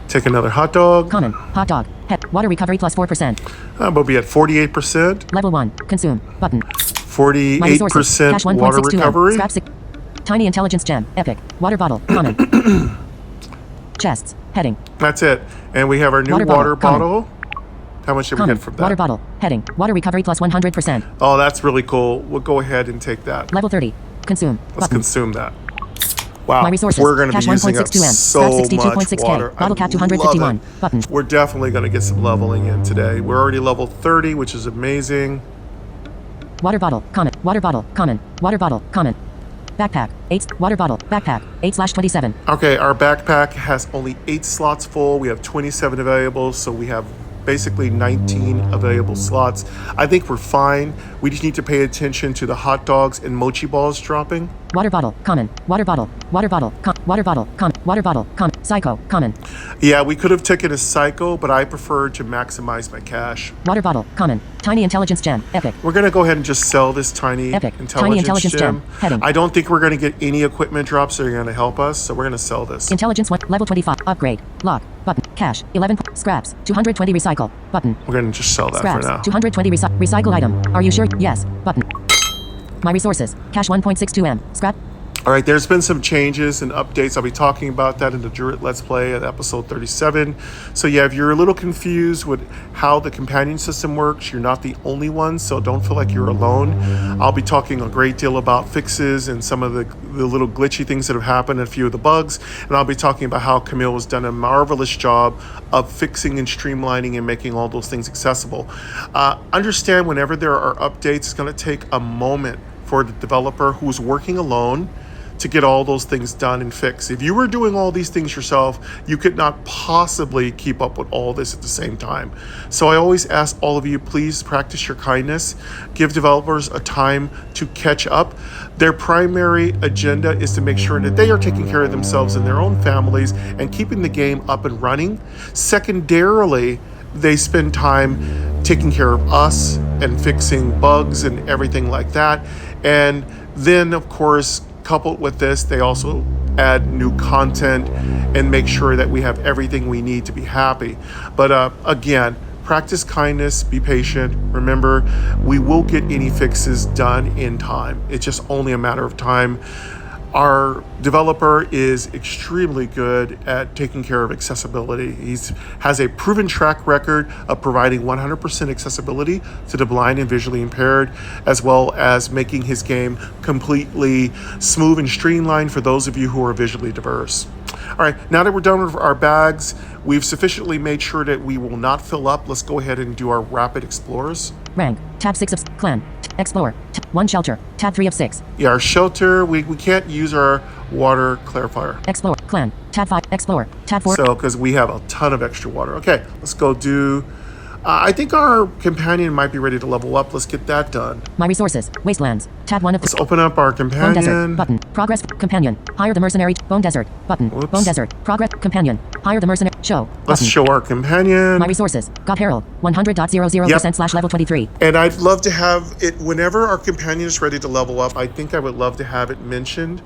Take another hot dog. Common. Hot dog. Head. Water recovery plus 4%. We'll be at 48%. Level 1. Consume. Button. 48% Cash water 1.62M. recovery. Scrap 6. Tiny intelligence gem. Epic. Water bottle. Common. Chests. Heading. That's it. And we have our new Water water bottle. bottle. How much did we Common. get from that? Water bottle. Heading. Water recovery plus 100%. Oh, that's really cool. We'll go ahead and take that. Level 30. Consume. Let's Button. consume that. Wow. My resources. We're going to be Cash using up 1.62M. so Scrap much 62.6K. water. Bottle cap I 251. love it. Button. We're definitely going to get some leveling in today. We're already level 30, which is amazing. Water bottle. Common. Water bottle. Common. Water bottle. Common. Backpack. 8. Water bottle. Backpack. 8/27. Okay, our backpack has only 8 slots full. We have 27 available, so we have basically 19 available slots. I think we're fine. We just need to pay attention to the hot dogs and mochi balls dropping. Water bottle. Common. Water bottle. Water bottle. Water bottle. Common. Water bottle. Common. Psycho. Common. Yeah, we could have taken a psycho, but I prefer to maximize my cash. Water bottle. Common. Tiny intelligence gem. Epic. We're going to go ahead and just sell this tiny Epic. intelligence, Tiny intelligence gem. Heading. I don't think we're going to get any equipment drops that are going to help us, so we're going to sell this. Intelligence 1. Level 25. Upgrade. Lock. Button. Cash. 11. Scraps. 220 recycle. Button. We're going to just sell that Scraps. for now. 220 recycle item. Are you sure? Yes. Button. My resources. Cash 1.62M. Scrap. All right, there's been some changes and updates. I'll be talking about that in the Druid Let's Play at episode 37. So yeah, if you're a little confused with how the companion system works, you're not the only one, so don't feel like you're alone. I'll be talking a great deal about fixes and some of the little glitchy things that have happened and a few of the bugs. And I'll be talking about how Camille has done a marvelous job of fixing and streamlining and making all those things accessible. Understand whenever there are updates, it's going to take a moment for the developer who's working alone to get all those things done and fixed. If you were doing all these things yourself, you could not possibly keep up with all this at the same time. So I always ask all of you, please practice your kindness. Give developers a time to catch up. Their primary agenda is to make sure that they are taking care of themselves and their own families and keeping the game up and running. Secondarily, they spend time taking care of us and fixing bugs and everything like that. And then, of course, coupled with this, they also add new content and make sure that we have everything we need to be happy. But again, practice kindness, be patient. Remember, we will get any fixes done in time. It's just only a matter of time. Our developer is extremely good at taking care of accessibility. He has a proven track record of providing 100% accessibility to the blind and visually impaired, as well as making his game completely smooth and streamlined for those of you who are visually diverse. All right, now that we're done with our bags, we've sufficiently made sure that we will not fill up. Let's go ahead and do our rapid explorers. Rank. Tab 6 of clan. Explore. 1 shelter. Tab 3 of 6. Yeah, our shelter, we can't use our water clarifier. Explore. Clan. Tab 5. Explore. Tab 4. So, because we have a ton of extra water. Okay, let's go do... I think our companion might be ready to level up. Let's get that done. My resources. Wastelands. Tab 1 of 3. Let's open up our Bone Desert. companion. Button. Progress. Companion. Hire the mercenary. Bone Desert. Button. Whoops. Bone Desert. Progress. Companion. Hire the mercenary. Show. Let's Button. show our companion. My resources. God Herald. 100.00% / level 23. And I'd love to have it, whenever our companion is ready to level up, I think I would love to have it mentioned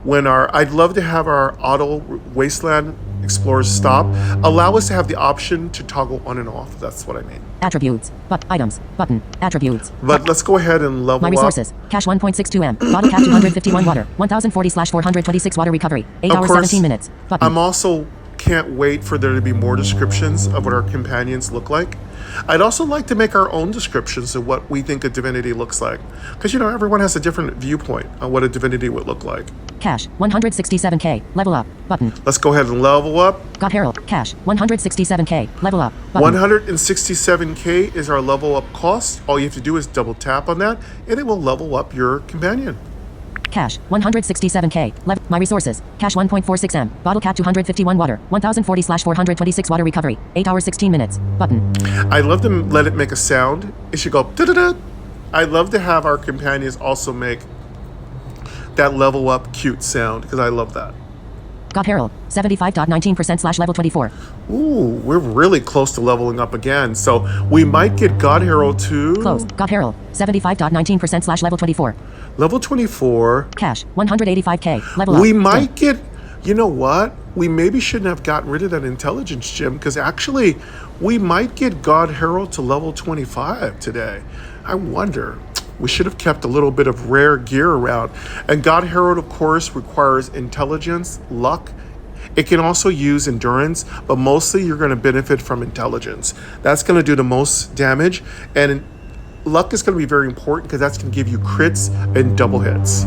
when I'd love to have our auto wasteland explorers stop. Allow us to have the option to toggle on and off. That's what I mean. Attributes. Items. Button. Attributes. But let's go ahead and level My up. resources. Cash 1.62M. Bottle cap 251 water. 1040/426 water recovery. 8 Of hours course, 17 minutes. Button. I'm also can't wait for there to be more descriptions of what our companions look like. I'd also like to make our own descriptions of what we think a divinity looks like. Because, everyone has a different viewpoint on what a divinity would look like. Cash 167K. Level up. Button. Let's go ahead and level up. God Herald. Cash 167K. Level up. Button. 167K is our level up cost. All you have to do is double tap on that, and it will level up your companion. Cash 167K. My resources. Cash 1.46M. Bottle cap 251 water. 1040/426 water recovery. 8 hours 16 minutes. Button. I'd love to let it make a sound. It should go da-da-da. I'd love to have our companions also make that level up cute sound, because I love that. God Herald. 75.19% / level 24. Ooh, we're really close to leveling up again. So we might get God Herald 2. Close. God Herald. 75.19% / level 24. Level 24. Cash 185K. Level up. We might get, you know what? We maybe shouldn't have gotten rid of that intelligence gem, because actually we might get God Herald to level 25 today. I wonder. We should have kept a little bit of rare gear around. And God Herald, of course, requires intelligence, luck, It can also use endurance, but mostly you're going to benefit from intelligence. That's going to do the most damage, and luck is going to be very important because that's going to give you crits and double hits.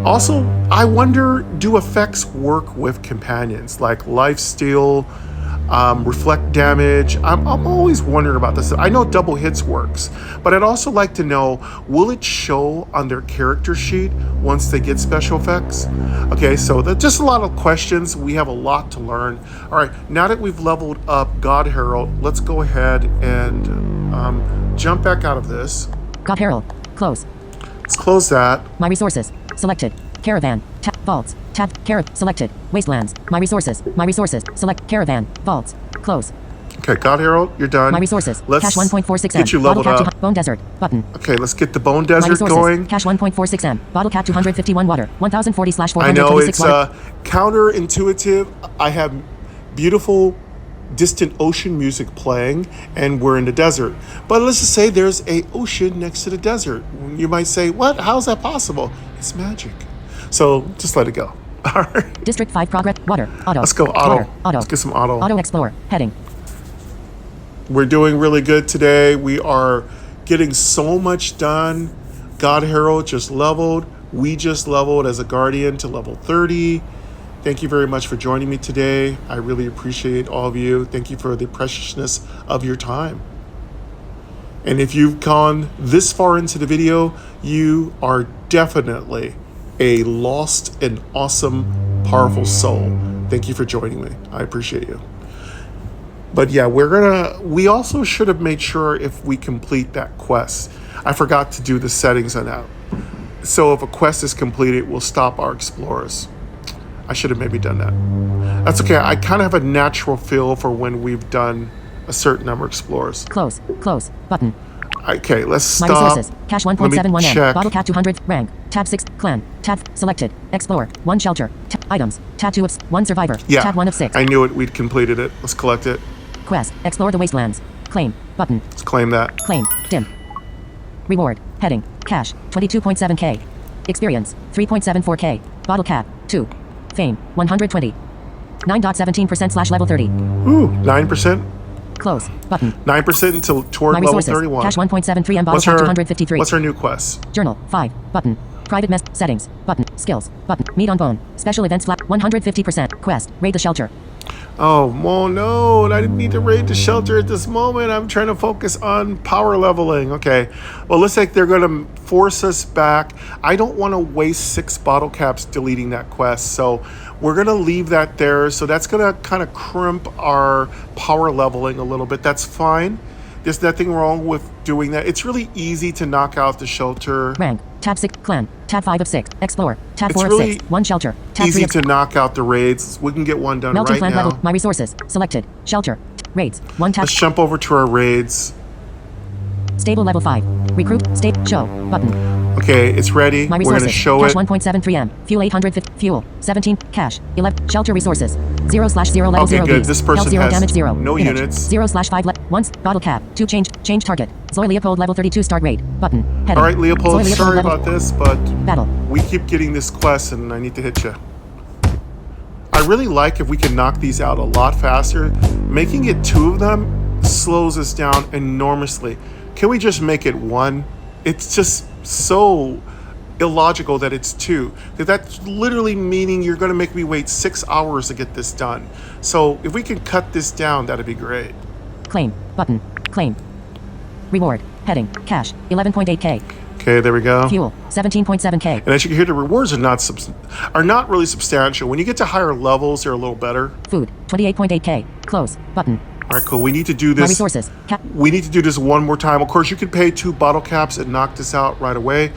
Also, I wonder, do effects work with companions like lifesteal, reflect damage? I'm always wondering about this. I know double hits works, but I'd also like to know, will it show on their character sheet once they get special effects? Okay, so that's just a lot of questions. We have a lot to learn. All right, now that we've leveled up God Herald, let's go ahead and jump back out of this. God Herald. Close. Let's close that. My resources. Selected. Caravan. Tab. Vaults. Tab. Selected. Wastelands. My resources. My resources. Select. Caravan. Vaults. Close. Okay, God Herald, you're done. My resources. Let's Cash 1.46 M. get you leveled Bottle cap up. Bone Desert. Button. Okay, let's get the Bone My Desert resources. going. Cash 1.46 M. Bottle cap 251 water. 1040/426 I know it's water. counterintuitive. I have beautiful distant ocean music playing and we're in the desert. But let's just say there's a ocean next to the desert. You might say, what? How's that possible? It's magic. So just let it go. All right. District 5 progress. Water. Auto. Let's go auto. Water. Auto. Let's get some auto. Auto explore. Heading. We're doing really good today. We are getting so much done. God Herald just leveled. We just leveled as a Guardian to level 30. Thank you very much for joining me today. I really appreciate all of you. Thank you for the preciousness of your time. And if you've gone this far into the video, you are definitely a lost and awesome, powerful soul. Thank you for joining me. I appreciate you. But yeah, we also should have made sure if we complete that quest. I forgot to do the settings on that. So if a quest is completed, we'll stop our explorers. I should have maybe done that. That's okay. I kind of have a natural feel for when we've done a certain number of explorers. Close. Close. Button. Okay, let's stop. My resources. Cash 1.71 M. check. Bottle cap 200. Rank. Tab 6. Clan. Tab. Selected. Explore. 1 shelter. Items. Tab 2 of 1 survivor. Yeah, Tab 1 of 6. I knew it. We'd completed it. Let's collect it. Quest. Explore the wastelands. Claim. Button. Let's claim that. Claim. Dim. Reward. Heading. Cash. 22.7K. Experience. 3.74K. Bottle cap. 2. Fame. 120. 9.17%/level 30. Ooh, 9%. Close. Button. 9% until toward My level resources. 31. Cash 1.73 M. Bottle What's cap our 253. What's our new quest? Journal. 5. Button. Private mess. Settings. Button. Skills. Button. Meat on bone. Special events flat. 150%. Quest. Raid the shelter. Oh, well, no, I didn't need to raid the shelter at this moment. I'm trying to focus on power leveling. Okay. Well, looks like they're going to force us back. I don't want to waste 6 bottle caps deleting that quest. So we're going to leave that there. So that's going to kind of crimp our power leveling a little bit. That's fine. There's nothing wrong with doing that. It's really easy to knock out the shelter. Rank. Tab 6. Clan. Tab 5 of 6. Explore. Tab It's 4 really of 6. 1 shelter. Tab 3 Easy of to knock out the raids. We can get one done Melting right plant now. level. My resources. Selected. Shelter. Raids. 1 tab. Let's jump over to our raids. Stable level 5. Recruit. State. Show. Button. Okay, it's ready. My We're going resources. to show Cash it. 1.73 M. Fuel 850. Fuel. 17. Cash. 11. Shelter resources. 0/0 level Okay, 0 good. Bs. This person Health 0 has damage 0. no Image. units. 0/5 once. Bottle cap. 2 change. Change target. Zoe Leopold level 32 start raid. Button. Heading. All right, Leopold, Zoe sorry level- about this, but Battle. we keep getting this quest and I need to hit you. I really like if we can knock these out a lot faster. Making it 2 of them slows us down enormously. Can we just make it 1? It's just so illogical that it's 2. That's literally meaning you're going to make me wait 6 hours to get this done. So if we can cut this down, that'd be great. Claim. Button. Claim. Reward. Heading. Cash. 11.8K. Okay, there we go. Fuel. 17.7K. And as you can hear, the rewards are not really substantial. When you get to higher levels, they're a little better. Food. 28.8K. Close. Button. All right, cool. We need to do My this. resources. We need to do this one more time. Of course, you can pay 2 bottle caps and knock this out right away.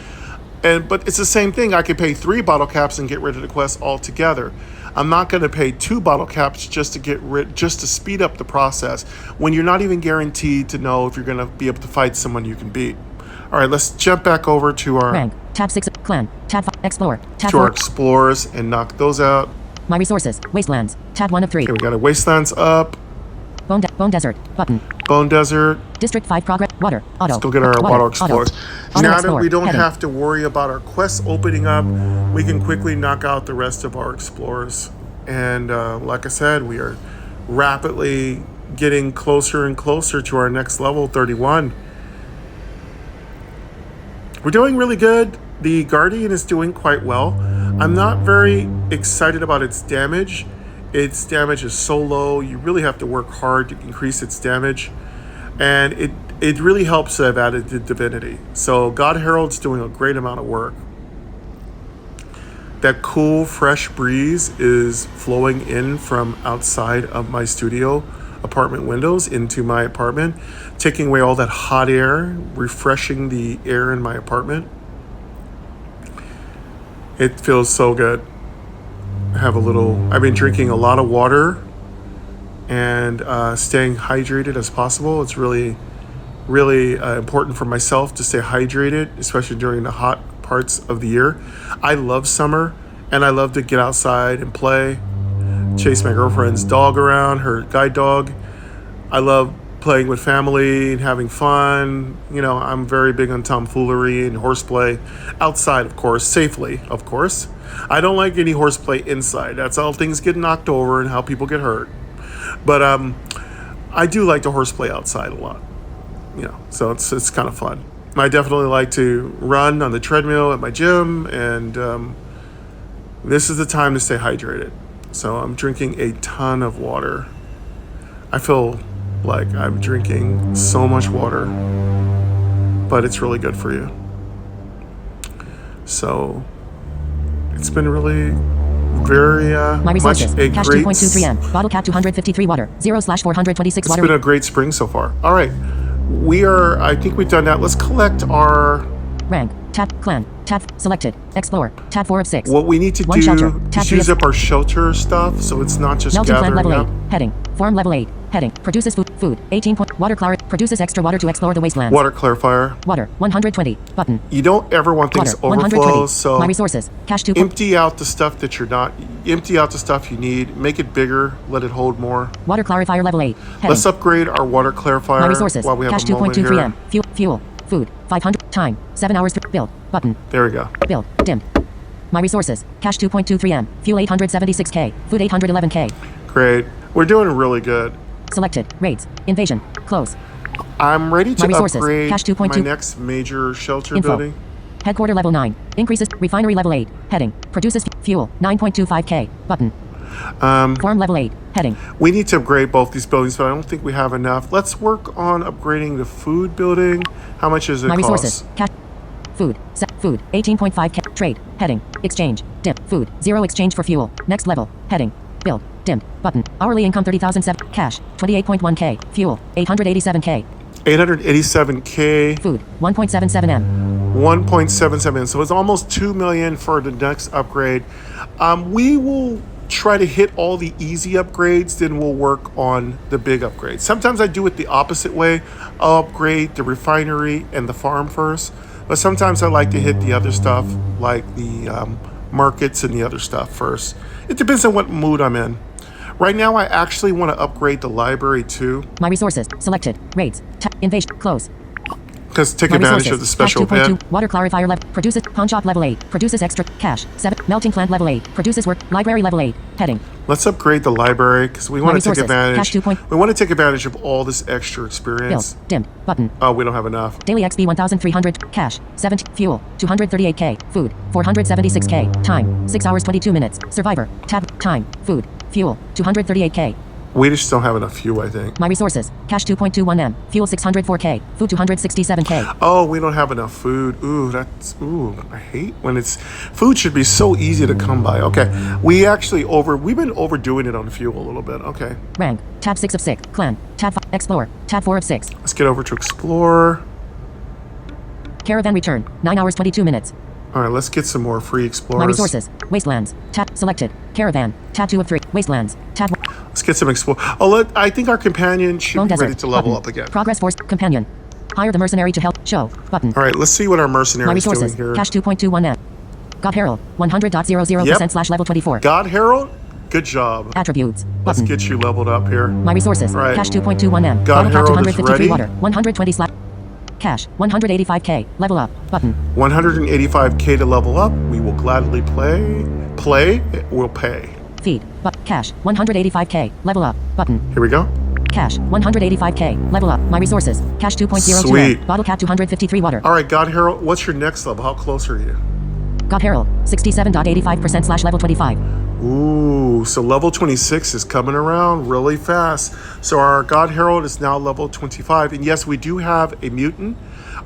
But it's the same thing. I could pay 3 bottle caps and get rid of the quest altogether. I'm not going to pay 2 bottle caps just to speed up the process when you're not even guaranteed to know if you're going to be able to fight someone you can beat. All right, let's jump back over to our Rank. Tab 6. Clan. Tab 5. Explore. Tab to 4. our explorers and knock those out. My resources. Wastelands. Tab 1 of 3. Okay, we got a wastelands up. Bone Desert. Button. Bone Desert. District 5 progress. Water. Auto. Let's go get our water explorers. Auto Now that explore. we don't Heading. have to worry about our quests opening up, we can quickly knock out the rest of our explorers. And like I said, we are rapidly getting closer and closer to our next level, 31. We're doing really good. The Guardian is doing quite well. I'm not very excited about its damage. Its damage is so low. You really have to work hard to increase its damage. And it really helps that I've added the Divinity. So God Herald's doing a great amount of work. That cool, fresh breeze is flowing in from outside of my studio apartment windows into my apartment, taking away all that hot air, refreshing the air in my apartment. It feels so good. I've been drinking a lot of water and staying hydrated as possible. It's really, really important for myself to stay hydrated, especially during the hot parts of the year. I love summer, and I love to get outside and play, chase my girlfriend's dog around, her guide dog. I love playing with family and having fun. You know, I'm very big on tomfoolery and horseplay outside, of course, safely, of course. I don't like any horseplay inside. That's how things get knocked over and how people get hurt. But I do like to horseplay outside a lot. You know, so it's kind of fun. I definitely like to run on the treadmill at my gym, and this is the time to stay hydrated. So I'm drinking a ton of water. I feel like I'm drinking so much water, but it's really good for you. So it's been really very My resources. much a Cash great 2.23 M. Bottle cap 253 water. 0/426 It's water. been a great spring so far. All right. I think we've done that. Let's collect our... Rank. Tab. Clan. Tab. Selected. Explore. Tab 4 of 6. What we need to One do shelter. Tab is 3 use of... up our shelter stuff, so it's not just Melting plant gathering level up. 8. Heading. Farm level 8. Heading. Produces food. 18 point. Water clar. Produces extra water to explore the wastelands. Water clarifier. Water. 120. Button. You don't ever want things Water. 120. overflow, so My resources. Cash 2. empty out the stuff that you're not... Empty out the stuff you need. Make it bigger. Let it hold more. Water clarifier level 8. Heading. Let's upgrade our water clarifier My resources. while we have Cash a moment 2.23 here. M. Fuel. Food. 500. Time. 7 hours. Build. Button. There we go. Build. Dimmed. My resources. Cash 2.23 M. Fuel 876K. Food 811K. Great. We're doing really good. Selected. Raids. Invasion. Close. I'm ready to My resources. upgrade Cash 2.2. my next major shelter Info. building. Headquarter level 9. Increases. Refinery level 8. Heading. Produces fuel. 9.25K. Button. Farm level 8. Heading. We need to upgrade both these buildings, but I don't think we have enough. Let's work on upgrading the food building. How much is it My cost? resources. Cash. Food. Food. 18.5K. Trade. Heading. Exchange. Dim. Food. 0 exchange for fuel. Next level. Heading. Build. Dimmed. Button. Hourly income 30,007. Cash. 28.1K. Fuel. 887K. 887K. Food. 1.77 M. 1.77. So it's almost 2 million for the next upgrade. We will try to hit all the easy upgrades, then we'll work on the big upgrades. Sometimes I do it the opposite way. I'll upgrade the refinery and the farm first, but sometimes I like to hit the other stuff, like the markets and the other stuff first. It depends on what mood I'm in. Right now, I actually want to upgrade the library too. My resources. Selected. Raids. Invasion. Close. Because take My advantage of resources. the special Cash 2.2. event. Water clarifier level. Produces. Pawn shop level 8. Produces extra. Cash. 7. Melting plant level 8. Produces work. Library level 8. Heading. Let's upgrade the library because we want to take resources. advantage. Cash 2. We want to take advantage of all this extra Build. experience. Dimmed. Button. Oh, we don't have enough. Daily XP 1,300. Cash. 17. Fuel. 238K. Food. 476K. Time. 6 hours 22 minutes. Survivor. Tab. Time. Food. Fuel. 238K. We just don't have enough fuel, I think. My resources. Cash 2.21 M. Fuel 604K. Food 267K. Oh, we don't have enough food. I hate when it's... Food should be so easy to come by. Okay, we've been overdoing it on fuel a little bit. Okay. Rank. Tab 6 of 6. Clan. Tab 5. Explore. Tab 4 of 6. Let's get over to Explore. Caravan return. 9 hours 22 minutes. All right, let's get some more free Explorers. My resources. Wastelands. Tab selected. Caravan. Tab 2 of 3. Wastelands. Tab 1. Let's get some Explore. I think our companion should Lone be ready Desert. to level Button. up again. Progress Force. Companion. Hire the mercenary to help. Show. Button. All right, let's see what our mercenary My is doing resources. here. Cash 2.21 M. God Herald. 100.00% / level 24. God Herald, good job. Attributes. Let's Button. get you leveled up here. My resources. Right. Cash 2.21 M. God Bottle cap Herald is 253 ready. water. 120 / Cash. 185K. Level up. Button. 185K to level up. We will gladly play. We'll pay. Feed. But cash. 185k. Level up. Button. Here we go. Cash. 185k. Level up. My resources. Cash 2.02. Sweet. Bottle cap 253 water. All right, God Herald, what's your next level? How close are you? God Herald. 67.85% / level 25. Ooh, so level 26 is coming around really fast. So our God Herald is now level 25. And yes, we do have a mutant.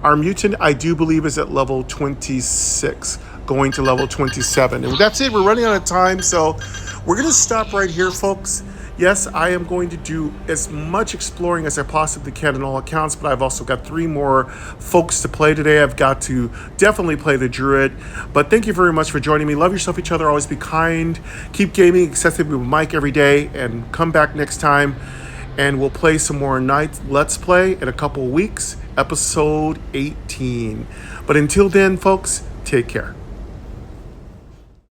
Our mutant, I do believe, is at level 26, going to level 27. And that's it. We're running out of time. So we're going to stop right here, folks. Yes, I am going to do as much exploring as I possibly can in all accounts, but I've also got 3 more folks to play today. I've got to definitely play the Druid. But thank you very much for joining me. Love yourself, each other. Always be kind. Keep gaming excessively with Mike every day. And come back next time. And we'll play some more Night Let's Play in a couple of weeks. Episode 18. But until then, folks, take care.